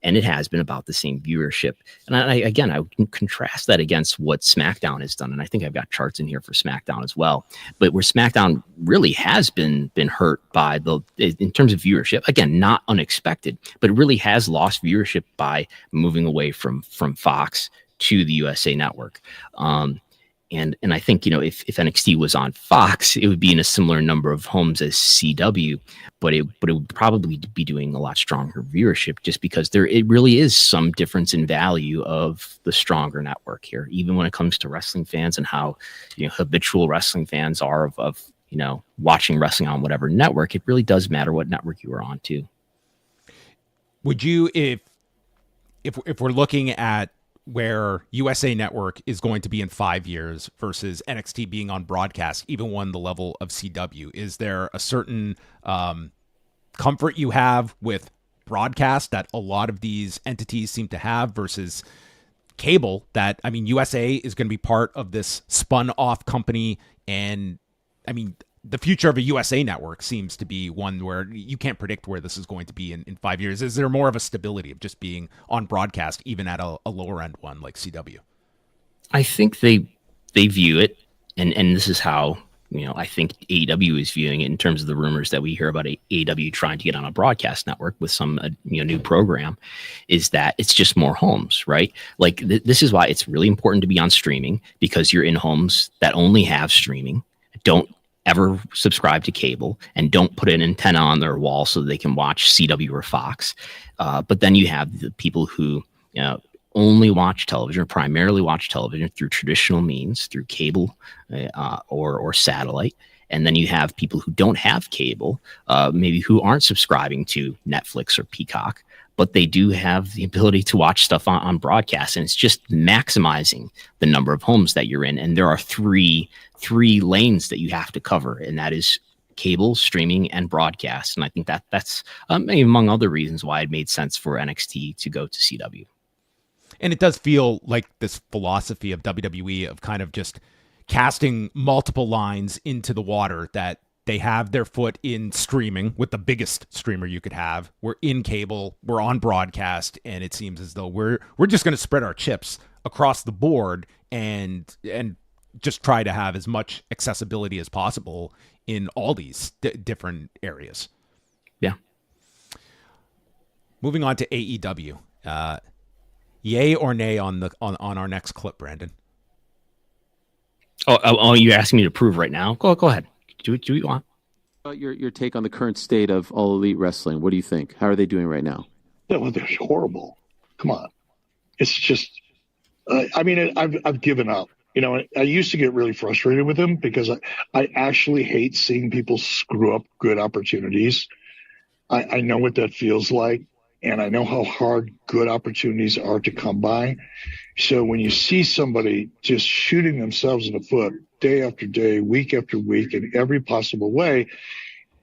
And it has been about the same viewership. And I would contrast that against what SmackDown has done. And I think I've got charts in here for SmackDown as well. But where SmackDown really has been hurt by in terms of viewership, again, not unexpected, but it really has lost viewership by moving away from Fox to the USA Network. And I think, if NXT was on Fox, it would be in a similar number of homes as CW, but it would probably be doing a lot stronger viewership, just because it really is some difference in value of the stronger network here, even when it comes to wrestling fans and how habitual wrestling fans are of watching wrestling on whatever network. It really does matter what network you are on too. Would you, if we're looking at where USA Network is going to be in 5 years versus NXT being on broadcast, even when the level of CW, is there a certain comfort you have with broadcast that a lot of these entities seem to have versus cable? That, I mean, USA is going to be part of this spun off company, and I mean, the future of a USA Network seems to be one where you can't predict where this is going to be in 5 years. Is there more of a stability of just being on broadcast, even at a lower end one like CW? I think they view it, and this is how I think AEW is viewing it in terms of the rumors that we hear about AEW trying to get on a broadcast network with some new program, is that it's just more homes, right? Like this is why it's really important to be on streaming, because you're in homes that only have streaming, don't ever subscribe to cable, and don't put an antenna on their wall so they can watch CW or Fox. But then you have the people who only watch television, or primarily watch television through traditional means, through cable or satellite. And then you have people who don't have cable, maybe who aren't subscribing to Netflix or Peacock, but they do have the ability to watch stuff on broadcast. And it's just maximizing the number of homes that you're in. And there are three lanes that you have to cover, and that is cable, streaming, and broadcast. And I think that's among other reasons why it made sense for NXT to go to CW. And it does feel like this philosophy of WWE of kind of just casting multiple lines into the water, that they have their foot in streaming with the biggest streamer you could have. We're in cable, we're on broadcast, and it seems as though we're just going to spread our chips across the board and just try to have as much accessibility as possible in all these different areas. Yeah. Moving on to AEW. Yay or nay on our next clip, Brandon? Oh, you're asking me to prove right now? Go ahead. Do what you want. Your take on the current state of All Elite Wrestling. What do you think? How are they doing right now? Yeah, well, they're horrible. Come on. It's just, I've given up. I used to get really frustrated with them because I actually hate seeing people screw up good opportunities. I know what that feels like, and I know how hard good opportunities are to come by. So when you see somebody just shooting themselves in the foot day after day, week after week, in every possible way,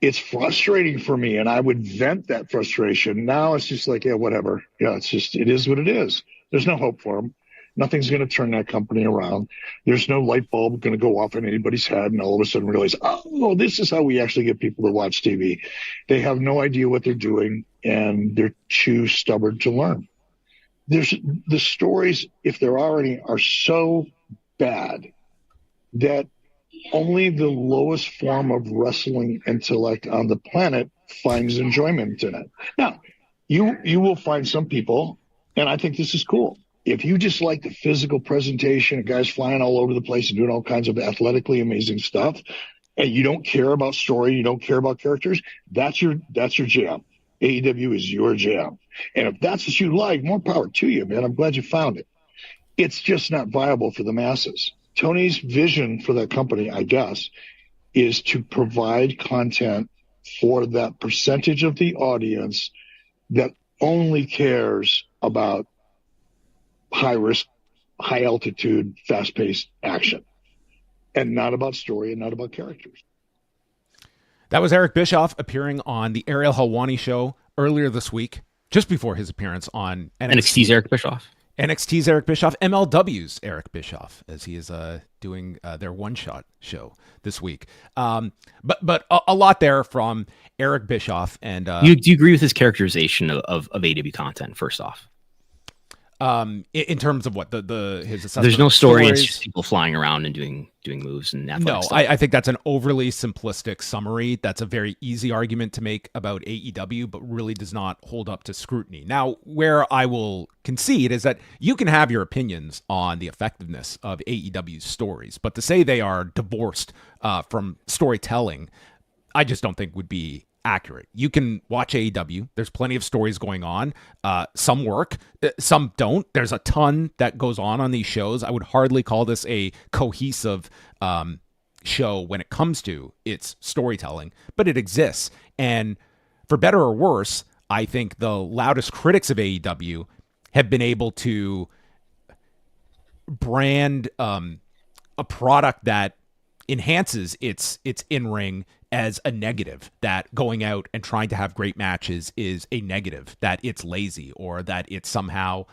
it's frustrating for me, and I would vent that frustration. Now it's just like, yeah, whatever. Yeah, it is what it is. There's no hope for them. Nothing's going to turn that company around. There's no light bulb going to go off in anybody's head and all of a sudden realize, oh, this is how we actually get people to watch TV. They have no idea what they're doing, and they're too stubborn to learn. The stories, if there are any, are so bad that only the lowest form of wrestling intellect on the planet finds enjoyment in it. Now, you will find some people, and I think this is cool. If you just like the physical presentation of guys flying all over the place and doing all kinds of athletically amazing stuff, and you don't care about story, you don't care about characters, that's your jam. AEW is your jam. And if that's what you like, more power to you, man. I'm glad you found it. It's just not viable for the masses. Tony's vision for that company, I guess, is to provide content for that percentage of the audience that only cares about high risk, high altitude, fast paced action, and not about story and not about characters. That was Eric Bischoff appearing on the Ariel Helwani show earlier this week, just before his appearance on NXT's Eric Bischoff. NXT's Eric Bischoff, MLW's Eric Bischoff, as he is doing their one-shot show this week. But a lot there from Eric Bischoff. And do you agree with his characterization of AEW content, first off? In terms of what his assessment? There's no story. It's just people flying around and doing moves and athletic stuff. I think that's an overly simplistic summary. That's a very easy argument to make about AEW, but really does not hold up to scrutiny. Now, where I will concede is that you can have your opinions on the effectiveness of AEW's stories, but to say they are divorced from storytelling, I just don't think would be accurate. You can watch AEW. There's plenty of stories going on. Some work, some don't. There's a ton that goes on these shows. I would hardly call this a cohesive show when it comes to its storytelling, but it exists. And for better or worse, I think the loudest critics of AEW have been able to brand a product that enhances its in-ring as a negative, that going out and trying to have great matches is a negative, that it's lazy, or that it's somehow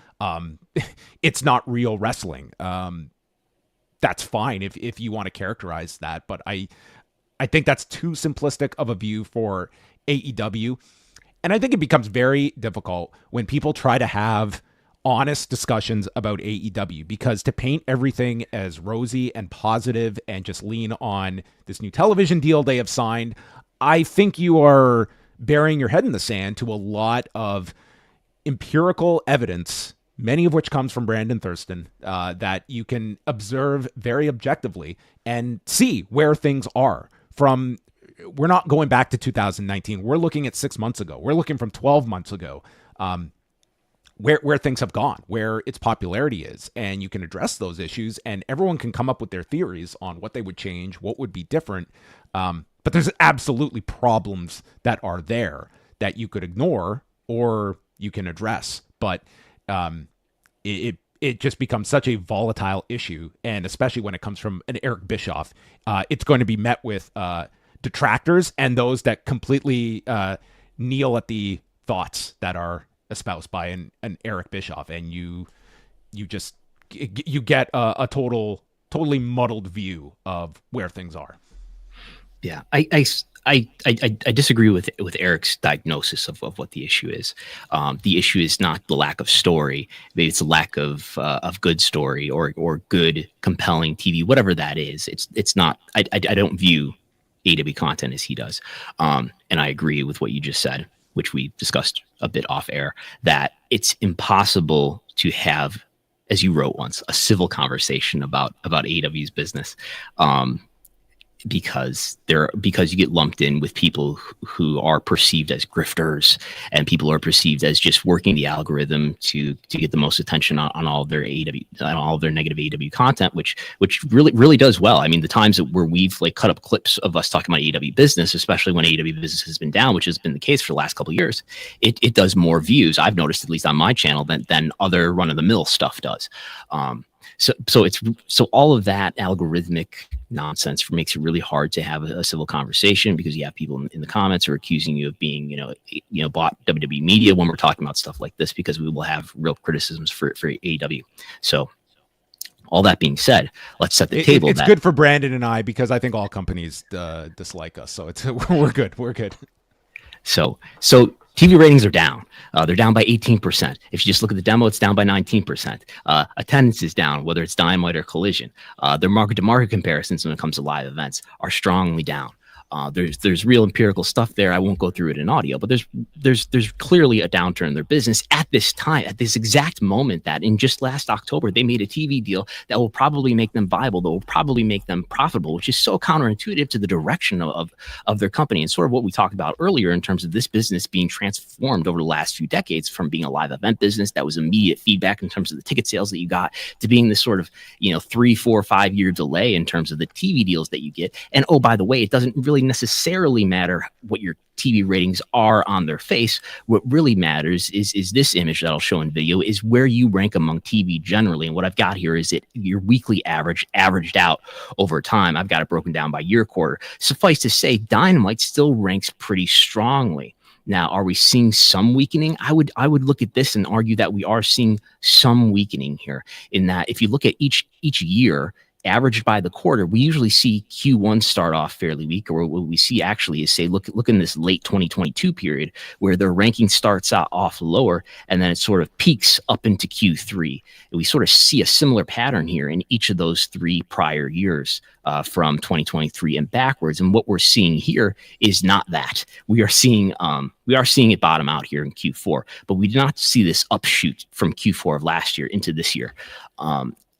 it's not real wrestling. That's fine if you want to characterize that, but I think that's too simplistic of a view for AEW. And I think it becomes very difficult when people try to have honest discussions about AEW, because to paint everything as rosy and positive and just lean on this new television deal they have signed, I think you are burying your head in the sand to a lot of empirical evidence, many of which comes from Brandon Thurston, that you can observe very objectively and see where things are. We're not going back to 2019. We're looking at 6 months ago. We're looking from 12 months ago. Where things have gone, where its popularity is, and you can address those issues, and everyone can come up with their theories on what they would change, what would be different. But there's absolutely problems that are there that you could ignore or you can address. But it just becomes such a volatile issue, and especially when it comes from an Eric Bischoff, it's going to be met with detractors and those that completely kneel at the thoughts that are espoused by an Eric Bischoff, and you get a totally muddled view of where things are. Yeah, I disagree with Eric's diagnosis of what the issue is. The issue is not the lack of story. Maybe it's a lack of good story or good compelling TV, whatever that is. It's not. I don't view AEW content as he does, and I agree with what you just said, which we discussed a bit off air, that it's impossible to have, as you wrote once, a civil conversation about AEW's business. because you get lumped in with people who are perceived as grifters, and people are perceived as just working the algorithm to get the most attention on all of their AEW, on all of their negative AEW content, which really does well. I mean, the times where we've like cut up clips of us talking about AEW business, especially when AEW business has been down, which has been the case for the last couple of years, it does more views. I've noticed, at least on my channel, than other run of the mill stuff does. So all of that algorithmic nonsense makes it really hard to have a civil conversation, because you have people in the comments who are accusing you of being, bought WWE media when we're talking about stuff like this, because we will have real criticisms for AEW. So all that being said, let's set the table. It's good for Brandon and I, because I think all companies dislike us. So we're good. We're good. So TV ratings are down. They're down by 18%. If you just look at the demo, it's down by 19%. Attendance is down, whether it's Dynamite or Collision. Their market-to-market comparisons when it comes to live events are strongly down. There's real empirical stuff there. I won't go through it in audio, but there's clearly a downturn in their business at this time, at this exact moment, that in just last October, they made a TV deal that will probably make them viable, that will probably make them profitable, which is so counterintuitive to the direction of their company, and sort of what we talked about earlier in terms of this business being transformed over the last few decades from being a live event business that was immediate feedback in terms of the ticket sales that you got, to being this sort of 3, 4, 5 year delay in terms of the TV deals that you get. And oh, by the way, it doesn't really necessarily matter what your TV ratings are on their face. What really matters is this image that I'll show in video, is where you rank among TV generally. And what I've got here is your weekly averaged out over time. I've got it broken down by year quarter. Suffice to say, Dynamite still ranks pretty strongly. Now, are we seeing some weakening? I would look at this and argue that we are seeing some weakening here, in that if you look at each year, averaged by the quarter, we usually see Q1 start off fairly weak, or what we see actually is, say, look in this late 2022 period, where their ranking starts out off lower, and then it sort of peaks up into Q3. And we sort of see a similar pattern here in each of those 3 prior years, from 2023 and backwards. And what we're seeing here is not that. We are seeing it bottom out here in Q4, but we do not see this upshoot from Q4 of last year into this year.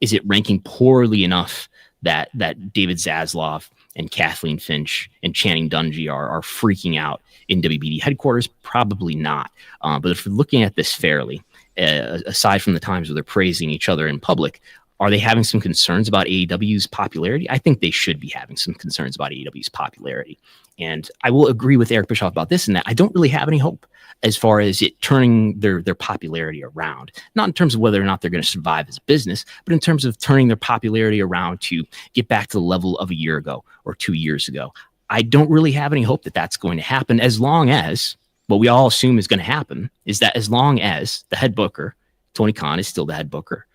Is it ranking poorly enough that David Zaslav and Kathleen Finch and Channing Dungey are freaking out in WBD headquarters? Probably not. But if we're looking at this fairly, aside from the times where they're praising each other in public, are they having some concerns about AEW's popularity? I think they should be having some concerns about AEW's popularity. And I will agree with Eric Bischoff about this, and that I don't really have any hope as far as it turning their popularity around. Not in terms of whether or not they're going to survive as a business, but in terms of turning their popularity around to get back to the level of a year ago or 2 years ago. I don't really have any hope that that's going to happen, as long as what we all assume is going to happen is that as long as the head booker, Tony Khan, is still the head booker,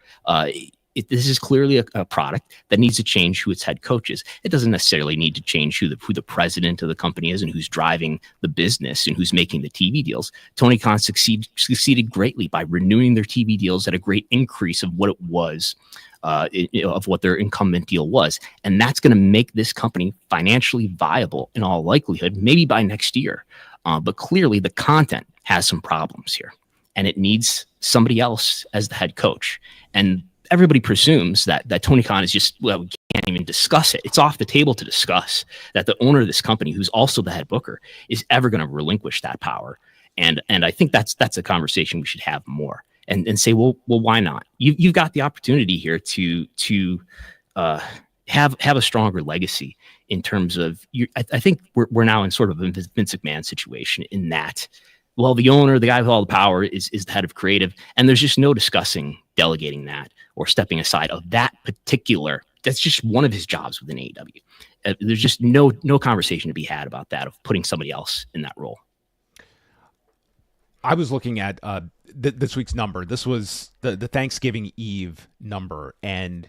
this is clearly a product that needs to change who its head coach is. It doesn't necessarily need to change who the president of the company is and who's driving the business and who's making the TV deals. Tony Khan succeeded greatly by renewing their TV deals at a great increase of what it was, of what their incumbent deal was. And that's going to make this company financially viable in all likelihood, maybe by next year. But clearly the content has some problems here, and it needs somebody else as the head coach. And everybody presumes that Tony Khan is just, well, we can't even discuss it. It's off the table to discuss that the owner of this company, who's also the head booker, is ever going to relinquish that power. And I think that's a conversation we should have more, and say, well, why not? You've got the opportunity here to have a stronger legacy in terms of I think we're now in sort of a Vince McMahon situation, in that, well, the owner, the guy with all the power, is the head of creative, and there's just no discussing delegating that or stepping aside of that particular. That's just one of his jobs within AEW. There's just no conversation to be had about that, of putting somebody else in that role. I was looking at this week's number. This was the Thanksgiving Eve number, and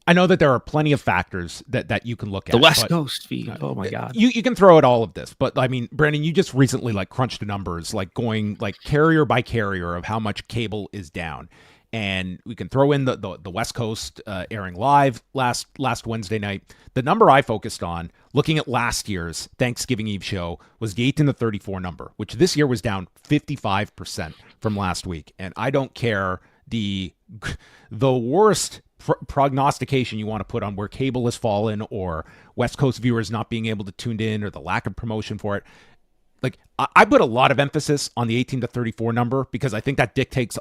I know that there are plenty of factors that you can look at. The West Coast feed. Oh my God. You can throw at all of this, but I mean, Brandon, you just recently crunched the numbers, going carrier by carrier of how much cable is down. And we can throw in the West Coast airing live last Wednesday night. The number I focused on, looking at last year's Thanksgiving Eve show, was the 18-34 number, which this year was down 55% from last week. And I don't care, the worst prognostication you want to put on where cable has fallen, or West Coast viewers not being able to tune in, or the lack of promotion for it. Like, I put a lot of emphasis on the 18 to 34 number because I think that dictates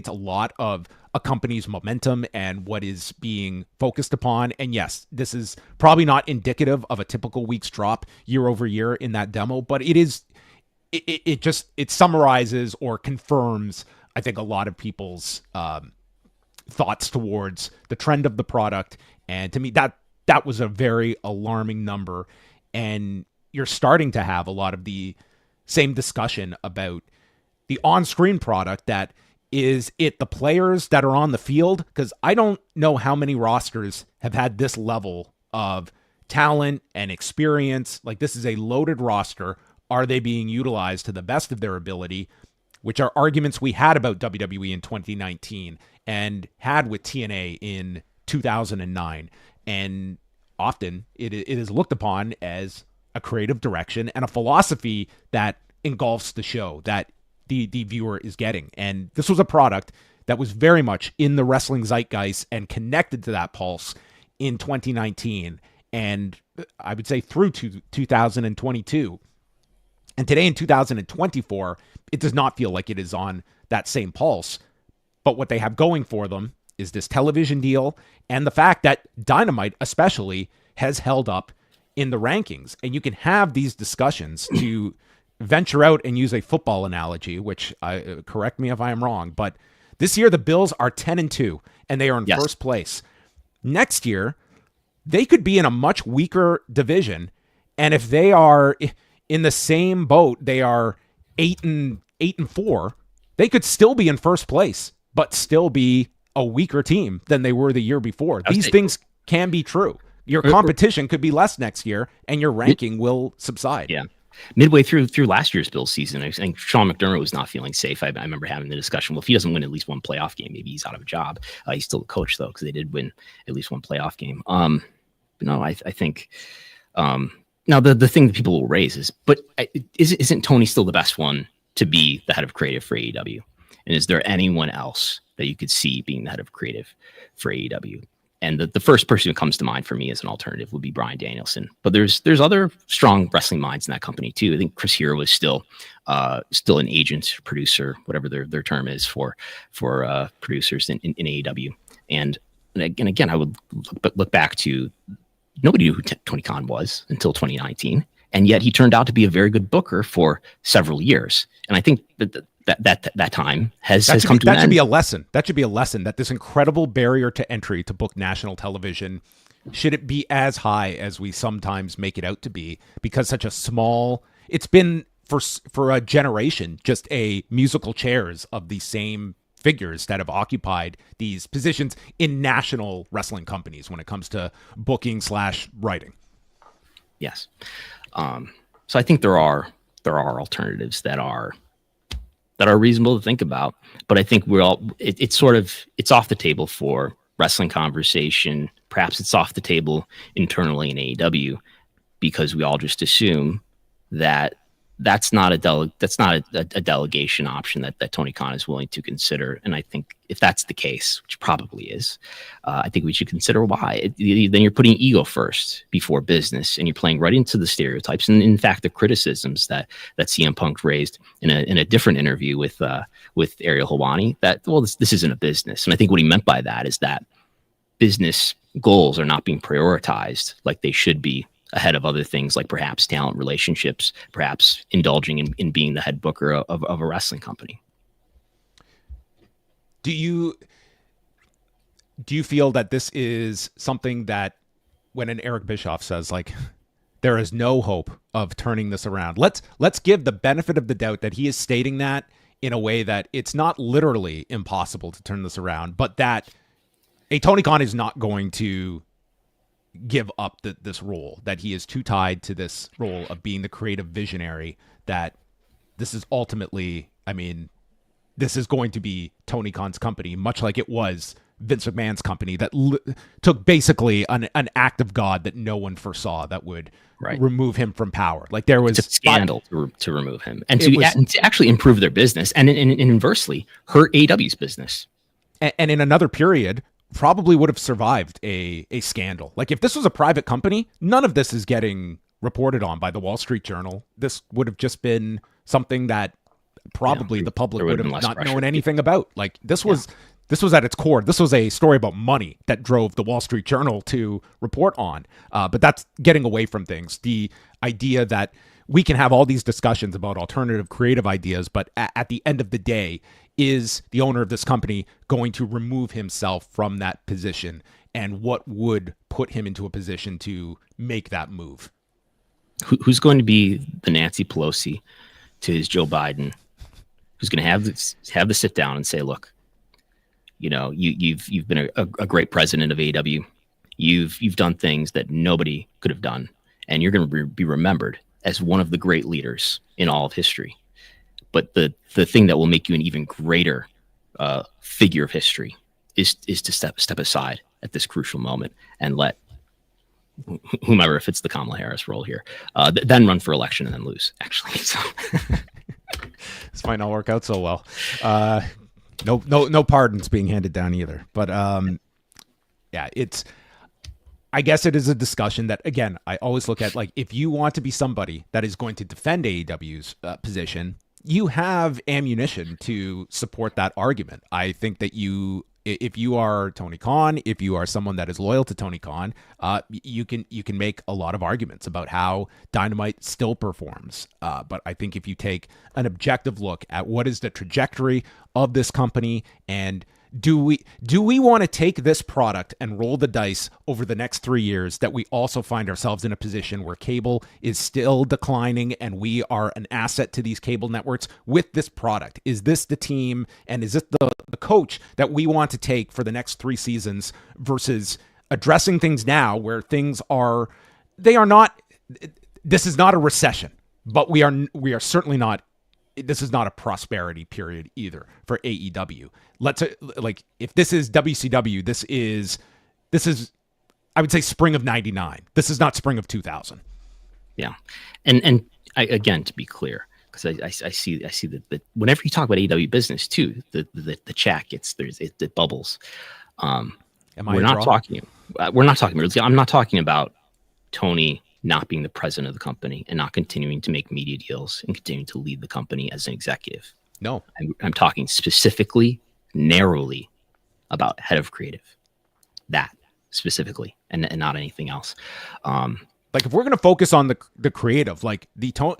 a lot of a company's momentum and what is being focused upon. And yes, this is probably not indicative of a typical week's drop year over year in that demo, but it summarizes or confirms, I think, a lot of people's thoughts towards the trend of the product. And to me, that was a very alarming number. And you're starting to have a lot of the same discussion about the on-screen product. That is it the players that are on the field? Because I don't know how many rosters have had this level of talent and experience. Like, this is a loaded roster. Are they being utilized to the best of their ability? Which are arguments we had about WWE in 2019 and had with TNA in 2009. And often it is looked upon as a creative direction and a philosophy that engulfs the show that the viewer is getting. And this was a product that was very much in the wrestling zeitgeist and connected to that pulse in 2019. And I would say through to 2022. And today in 2024, it does not feel like it is on that same pulse. But what they have going for them is this television deal and the fact that Dynamite especially has held up in the rankings. And you can have these discussions to venture out and use a football analogy, which correct me if I am wrong, but this year the Bills are 10-2 and they are in first place. Next year, they could be in a much weaker division. And if they are in the same boat, they are 8-4, they could still be in first place, but still be a weaker team than they were the year before. These things can be true. Your competition could be less next year, and your ranking will subside. Yeah. Midway through last year's Bills season, I think Sean McDermott was not feeling safe. I remember having the discussion. Well, if he doesn't win at least one playoff game, maybe he's out of a job. He's still a coach, though, because they did win at least one playoff game. I think now the thing that people will raise is, but isn't Tony still the best one to be the head of creative for AEW? And is there anyone else that you could see being the head of creative for AEW? And the first person who comes to mind for me as an alternative would be Bryan Danielson. But there's other strong wrestling minds in that company too. I think Chris Hero was still an agent, producer, whatever their term is for producers in AEW. And again, I would look back to nobody knew who Tony Khan was until 2019, and yet he turned out to be a very good booker for several years. And I think that time has come to an end. That should be a lesson. That should be a lesson that this incredible barrier to entry to book national television, should it be as high as we sometimes make it out to be, because such a small, it's been for a generation, just a musical chairs of the same figures that have occupied these positions in national wrestling companies when it comes to booking/writing. Yes. So I think there are alternatives that are reasonable to think about, but I think it's off the table for wrestling conversation. Perhaps it's off the table internally in AEW because we all just assume that that's not a delegation option that Tony Khan is willing to consider. And I think if that's the case, which probably is, I think we should consider why. Then you're putting ego first before business, and you're playing right into the stereotypes. And in fact, the criticisms that CM Punk raised in a different interview with Ariel Helwani, that, well, this isn't a business. And I think what he meant by that is that business goals are not being prioritized like they should be, ahead of other things like perhaps talent relationships, perhaps indulging in being the head booker of a wrestling company. Do you feel that this is something that when an Eric Bischoff says, like, there is no hope of turning this around, let's give the benefit of the doubt that he is stating that in a way that it's not literally impossible to turn this around, but that a Tony Khan is not going to give up this role, that he is too tied to this role of being the creative visionary, that this is ultimately, I mean, this is going to be Tony Khan's company, much like it was Vince McMahon's company that took basically an act of God that no one foresaw that would remove him from power. Like, there was a scandal to remove him and to actually improve their business and inversely hurt AEW's business. And in another period probably would have survived a scandal. Like if this was a private company, none of this is getting reported on by the Wall Street Journal. This would have just been something that probably the public would have not known anything about. Like this was at its core. This was a story about money that drove the Wall Street Journal to report on. But that's getting away from things. The idea that we can have all these discussions about alternative creative ideas, but at the end of the day, is the owner of this company going to remove himself from that position? And what would put him into a position to make that move? Who's going to be the Nancy Pelosi to his Joe Biden? Who's going to have the sit down and say, look, you know, you've been a great president of AEW. You've done things that nobody could have done, and you're going to be remembered as one of the great leaders in all of history. But the thing that will make you an even greater figure of history is to step aside at this crucial moment and let whomever, if it's the Kamala Harris role here, then run for election and then lose. Actually, so this might not work out so well. No pardons being handed down either. But yeah, I guess it is a discussion that, again, I always look at, like, if you want to be somebody that is going to defend AEW's position, you have ammunition to support that argument. I think that if you are Tony Khan, if you are someone that is loyal to Tony Khan, you can make a lot of arguments about how Dynamite still performs. But I think if you take an objective look at what is the trajectory of this company, and do we want to take this product and roll the dice over the next 3 years that we also find ourselves in a position where cable is still declining and we are an asset to these cable networks with this product? Is this the team and is this the coach that we want to take for the next 3 seasons versus addressing things now where things are not, this is not a recession, but we are certainly not, this is not a prosperity period either for AEW. If this is WCW, this is I would say spring of 99. This is not spring of 2000. Yeah. And I, again, to be clear, because I see that whenever you talk about AEW business too, the chat gets, it bubbles. We're not talking I'm not talking about Tony not being the president of the company and not continuing to make media deals and continuing to lead the company as an executive. No, I'm talking specifically, narrowly about head of creative, that specifically, and not anything else. Like if we're going to focus on the creative, like the tone,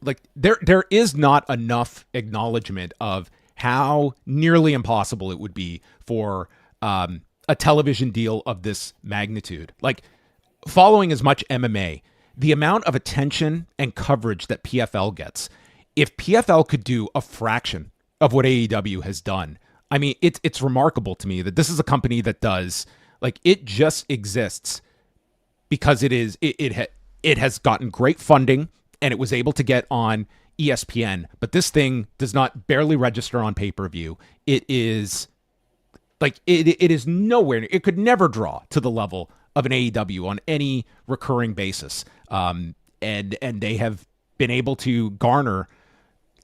like there is not enough acknowledgement of how nearly impossible it would be for a television deal of this magnitude. Like, following as much MMA, the amount of attention and coverage that PFL gets, if PFL could do a fraction of what AEW has done, I mean, it's remarkable to me that this is a company that does, like, it just exists because it has gotten great funding and it was able to get on ESPN, but this thing does not barely register on pay-per-view. It is like, it is nowhere, it could never draw to the level of an AEW on any recurring basis. And they have been able to garner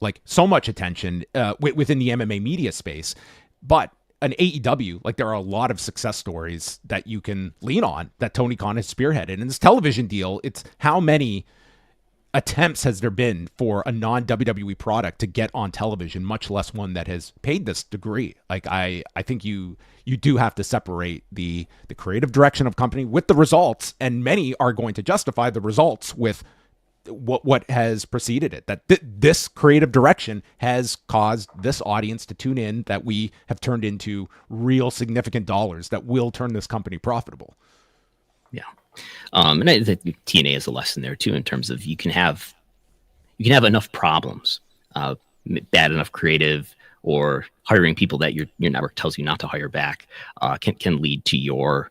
like so much attention within the MMA media space. But an AEW, like, there are a lot of success stories that you can lean on that Tony Khan has spearheaded. And this television deal, it's how many attempts has there been for a non-WWE product to get on television, much less one that has paid this degree. Like, I think you do have to separate the creative direction of company with the results, and many are going to justify the results with what has preceded it. That this creative direction has caused this audience to tune in, that we have turned into real significant dollars that will turn this company profitable. Yeah. And I think TNA is a lesson there too, in terms of you can have enough problems, bad enough creative, or hiring people that your network tells you not to hire back, can lead to your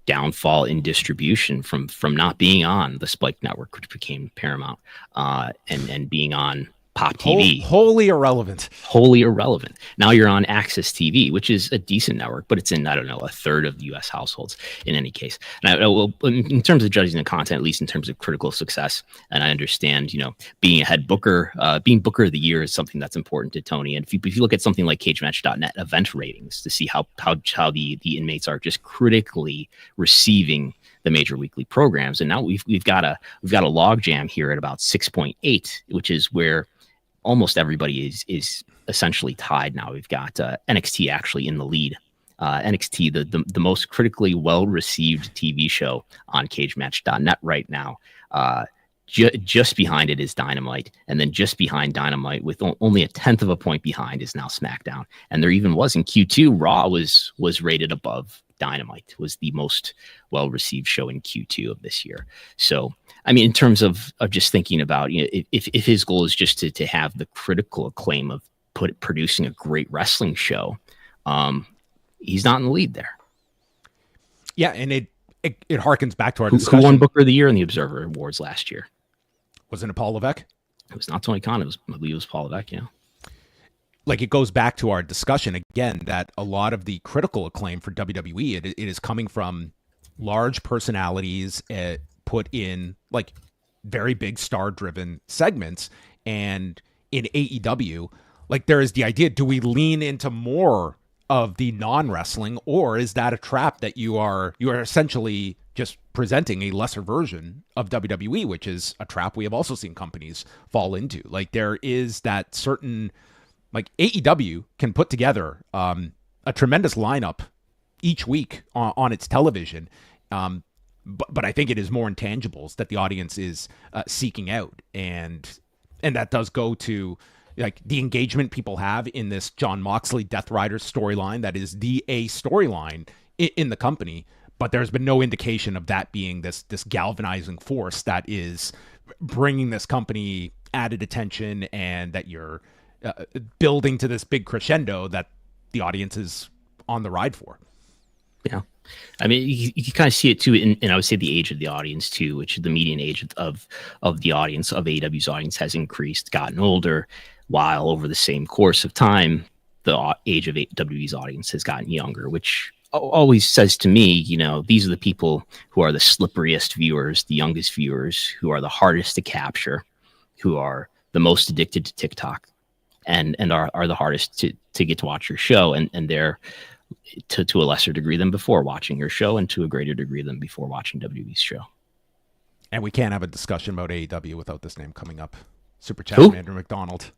downfall in distribution from not being on the Spike network, which became Paramount, and being on Pop TV. Wholly irrelevant. Wholly irrelevant. Now you're on Access TV, which is a decent network, but it's in, I don't know, a third of the U.S. households in any case. And in terms of judging the content, at least in terms of critical success, and I understand, being a head booker, being booker of the year is something that's important to Tony. And if you look at something like cagematch.net event ratings to see how the inmates are just critically receiving the major weekly programs, and now we've got a log jam here at about 6.8, which is where almost everybody is essentially tied now. We've got NXT actually in the lead. NXT, the most critically well-received TV show on cagematch.net right now. Just behind it is Dynamite, and then just behind Dynamite, with only a 1/10 of a point behind, is now SmackDown. And there even was in Q2, Raw was rated above Dynamite, was the most well-received show in Q2 of this year. So, I mean, in terms of just thinking about, if his goal is just to have the critical acclaim of producing a great wrestling show, he's not in the lead there. Yeah, and it harkens back to our discussion. Who won Booker of the Year in the Observer Awards last year? Wasn't it Paul Levesque? It was not Tony Khan. I believe it was Paul Levesque, yeah. Like, it goes back to our discussion again that a lot of the critical acclaim for WWE, it is coming from large personalities put in like very big star-driven segments. And in AEW, like, there is the idea, do we lean into more of the non-wrestling, or is that a trap that you are essentially just presenting a lesser version of WWE, which is a trap we have also seen companies fall into? Like, there is that certain, like, AEW can put together a tremendous lineup each week on its television, but I think it is more intangibles that the audience is seeking out, and that does go to like the engagement people have in this Jon Moxley Death Rider storyline that is the storyline in the company. But there's been no indication of that being this galvanizing force that is bringing this company added attention, and that you're building to this big crescendo that the audience is on the ride for. Yeah. I mean, you can kind of see it too in I would say the age of the audience too, which the median age of the audience, of AEW's audience, has increased, gotten older, while over the same course of time, the age of AEW's audience has gotten younger, which always says to me, these are the people who are the slipperiest viewers, the youngest viewers, who are the hardest to capture, who are the most addicted to TikTok, and are the hardest to get to watch your show, and they're to a lesser degree than before watching your show, and to a greater degree than before watching WWE's show. And we can't have a discussion about AEW without this name coming up. Super Chat from Andrew McDonald.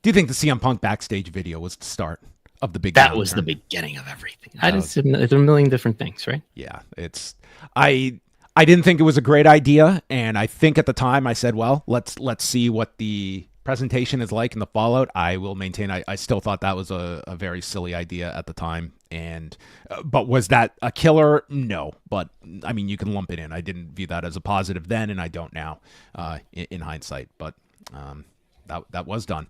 Do you think the CM Punk backstage video was the start of the big? That was the beginning of everything. It's a million different things, right? Yeah, I didn't think it was a great idea, and I think at the time I said, well, let's see what the presentation is like in the fallout. I will maintain I still thought that was a very silly idea at the time, and but was that a killer? No, but I mean, you can lump it in. I didn't view that as a positive then, and I don't now in hindsight, but that was done.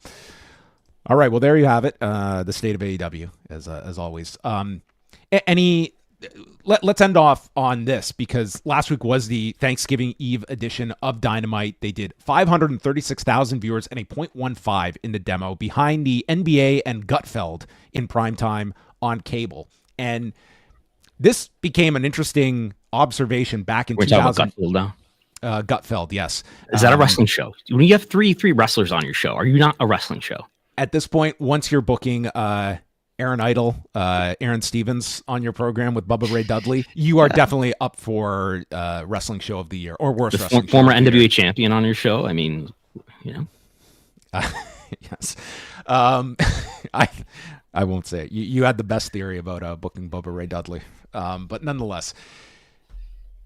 All right, well, there you have it. The state of AEW, as always. Let's end off on this, because last week was the Thanksgiving Eve edition of Dynamite. They did 536,000 viewers and a 0.15 in the demo, behind the NBA and Gutfeld in primetime on cable. And this became an interesting observation back in 2000. We're talking about Gutfeld now. Gutfeld, yes. Is that a wrestling show? When you have three wrestlers on your show, are you not a wrestling show? At this point, once you're booking Aaron Idol, Aaron Stevens on your program with Bubba Ray Dudley, you are definitely up for Wrestling Show of the Year, or worst wrestling former NWA champion on your show. I mean, yes. I won't say it. You had the best theory about booking Bubba Ray Dudley, but nonetheless,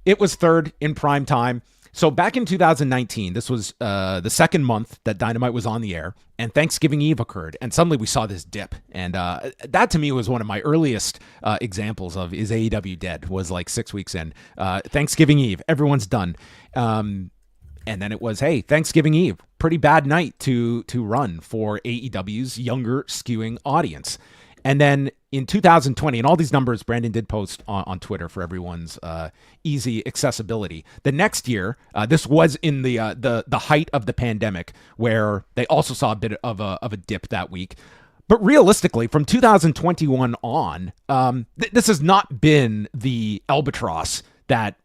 it was third in prime time. So back in 2019, this was the second month that Dynamite was on the air, and Thanksgiving Eve occurred, and suddenly we saw this dip. And that to me was one of my earliest examples of, is AEW dead? Was like 6 weeks in. Thanksgiving Eve, everyone's done. And then it was, hey, Thanksgiving Eve, pretty bad night to run for AEW's younger skewing audience. And then in 2020, and all these numbers Brandon did post on Twitter for everyone's easy accessibility. The next year, this was in the height of the pandemic, where they also saw a bit of a dip that week. But realistically, from 2021 on, this has not been the albatross that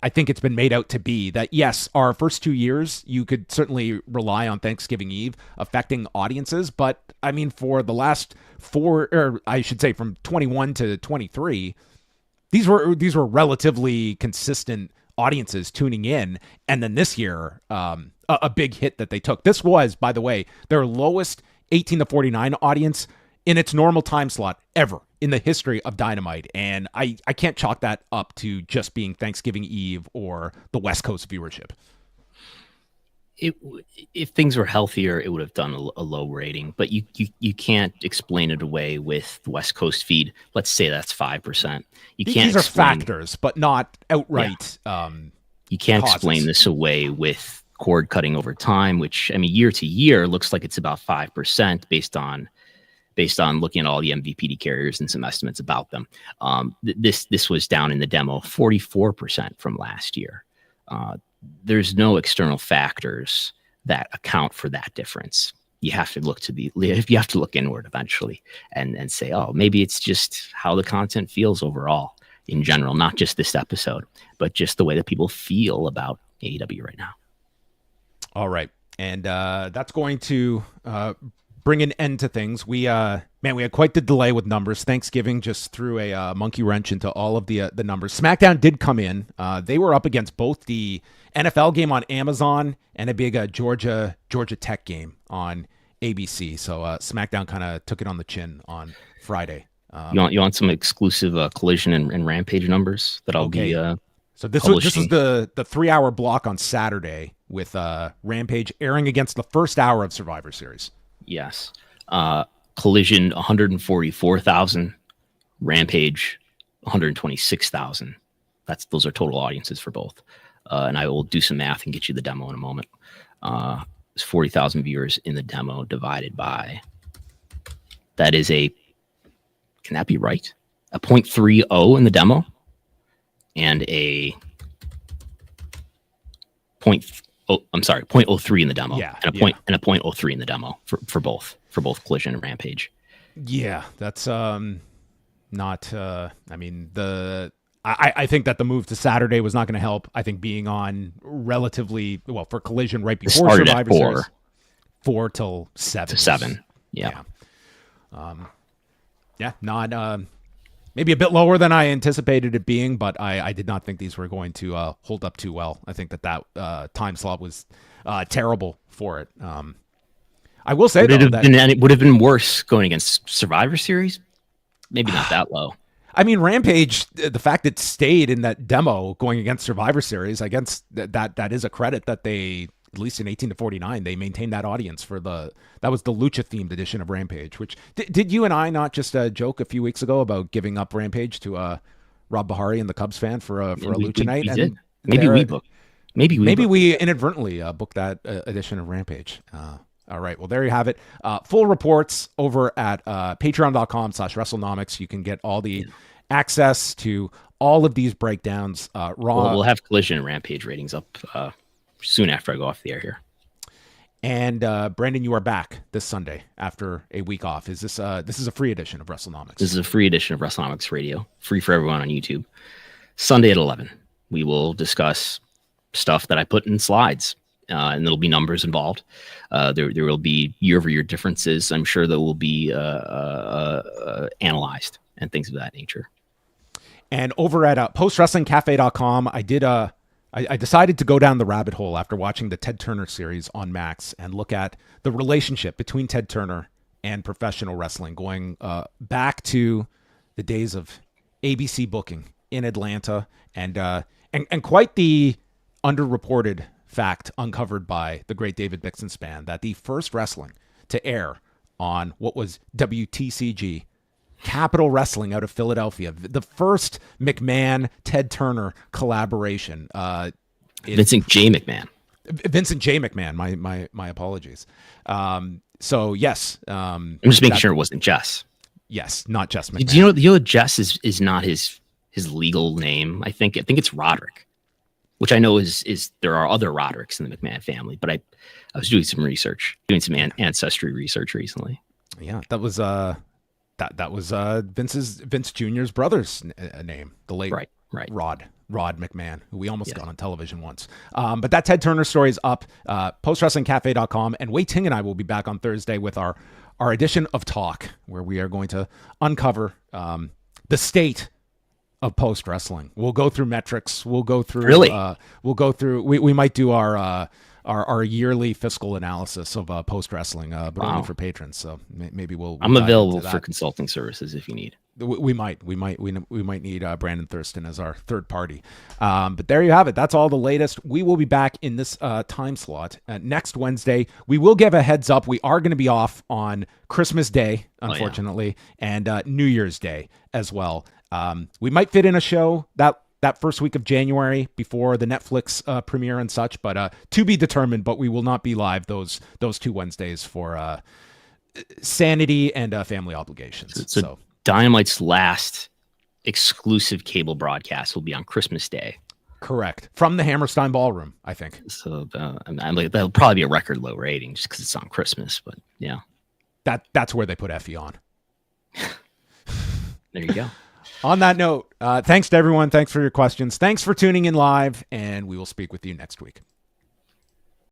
I think it's been made out to be. That yes, our first 2 years, you could certainly rely on Thanksgiving Eve affecting audiences. But I mean, for the last from 21 to 23, these were relatively consistent audiences tuning in. And then this year, a big hit that they took. This was, by the way, their lowest 18 to 49 audience in its normal time slot ever in the history of Dynamite. And I can't chalk that up to just being Thanksgiving Eve or the West Coast viewership. If things were healthier, it would have done a low rating, but you can't explain it away with the West Coast feed. Let's say that's 5%. These are factors, but not outright. Yeah. You can't causes. Explain this away with cord cutting over time, which I mean, year to year looks like it's about 5% based on looking at all the MVPD carriers and some estimates about them. This was down in the demo 44% from last year. There's no external factors that account for that difference. You have to look inward eventually and say, oh, maybe it's just how the content feels overall in general, not just this episode, but just the way that people feel about AEW right now. All right. And that's going to bring an end to things. We had quite the delay with numbers. Thanksgiving just threw a monkey wrench into all of the numbers. SmackDown did come in. They were up against both the NFL game on Amazon and a big Georgia Tech game on ABC. So SmackDown kind of took it on the chin on Friday. You want some exclusive Collision and Rampage numbers that I'll be so this is the 3-hour block on Saturday with Rampage airing against the first hour of Survivor Series. Yes. Collision 144,000, Rampage 126,000. Those are total audiences for both. And I will do some math and get you the demo in a moment. It's 40,000 viewers in the demo divided by, can that be right? A 0.30 in the demo and a 0.03 in the demo. Yeah, and a 0.03 in the demo for both Collision and Rampage. Yeah, that's not. I think that the move to Saturday was not going to help. I think being on relatively for Collision right before Survivor Series, 4 till 7 to 7. Yeah. Not maybe a bit lower than I anticipated it being, but I did not think these were going to hold up too well. I think that time slot was terrible for it. I will say it would have been worse going against Survivor Series. Maybe not that low. I mean, Rampage, the fact it stayed in that demo going against Survivor Series, I guess that is a credit that they, at least in 18 to 49, they maintained that audience for that was the lucha themed edition of Rampage, which did you and I not just joke a few weeks ago about giving up Rampage to Rob Bahari and the Cubs fan for a lucha night? We did. Maybe we inadvertently booked that edition of Rampage. All right. Well, there you have it. Full reports over at patreon.com/WrestleNomics. You can get all the access to all of these breakdowns. We'll have Collision and Rampage ratings up soon after I go off the air here. And Brandon, you are back this Sunday after a week off. Is this is a free edition of WrestleNomics? This is a free edition of WrestleNomics Radio, free for everyone on YouTube. Sunday at 11, we will discuss stuff that I put in slides. And there'll be numbers involved. There will be year-over-year differences. I'm sure that will be analyzed and things of that nature. And over at postwrestlingcafe.com, I decided to go down the rabbit hole after watching the Ted Turner series on Max and look at the relationship between Ted Turner and professional wrestling, going back to the days of ABC booking in Atlanta, and quite the underreported fact uncovered by the great David Bixenspan that the first wrestling to air on what was WTCG, Capital Wrestling out of Philadelphia, the first McMahon-Ted Turner collaboration. Vincent J. McMahon. Vincent J. McMahon. My apologies. So yes, I'm just making sure it wasn't Jess. Yes, not Jess McMahon. Do you know Jess is not his legal name? I think it's Roderick, which I know is there are other Rodericks in the McMahon family, but I was doing some ancestry research recently. Yeah, that was Vince Jr.'s brother's name, the late Rod McMahon, who we almost got on television once. But that Ted Turner story is up, postwrestlingcafe.com, and Wei Ting and I will be back on Thursday with our edition of Talk, where we are going to uncover the state of post wrestling. We'll go through metrics. We'll go through. We might do our yearly fiscal analysis of post wrestling, but only for patrons. So maybe I'm available for consulting services if you need. We might need Brandon Thurston as our third party. But there you have it. That's all the latest. We will be back in this time slot next Wednesday. We will give a heads up. We are going to be off on Christmas Day, unfortunately, and New Year's Day as well. We might fit in a show that first week of January before the Netflix premiere and such, but to be determined. But we will not be live those 2 Wednesdays for sanity and family obligations. So Dynamite's last exclusive cable broadcast will be on Christmas Day. Correct. From the Hammerstein Ballroom, I think. So that'll probably be a record low rating just because it's on Christmas. But yeah, that's where they put Effie on. There you go. On that note, thanks to everyone. Thanks for your questions. Thanks for tuning in live, and we will speak with you next week.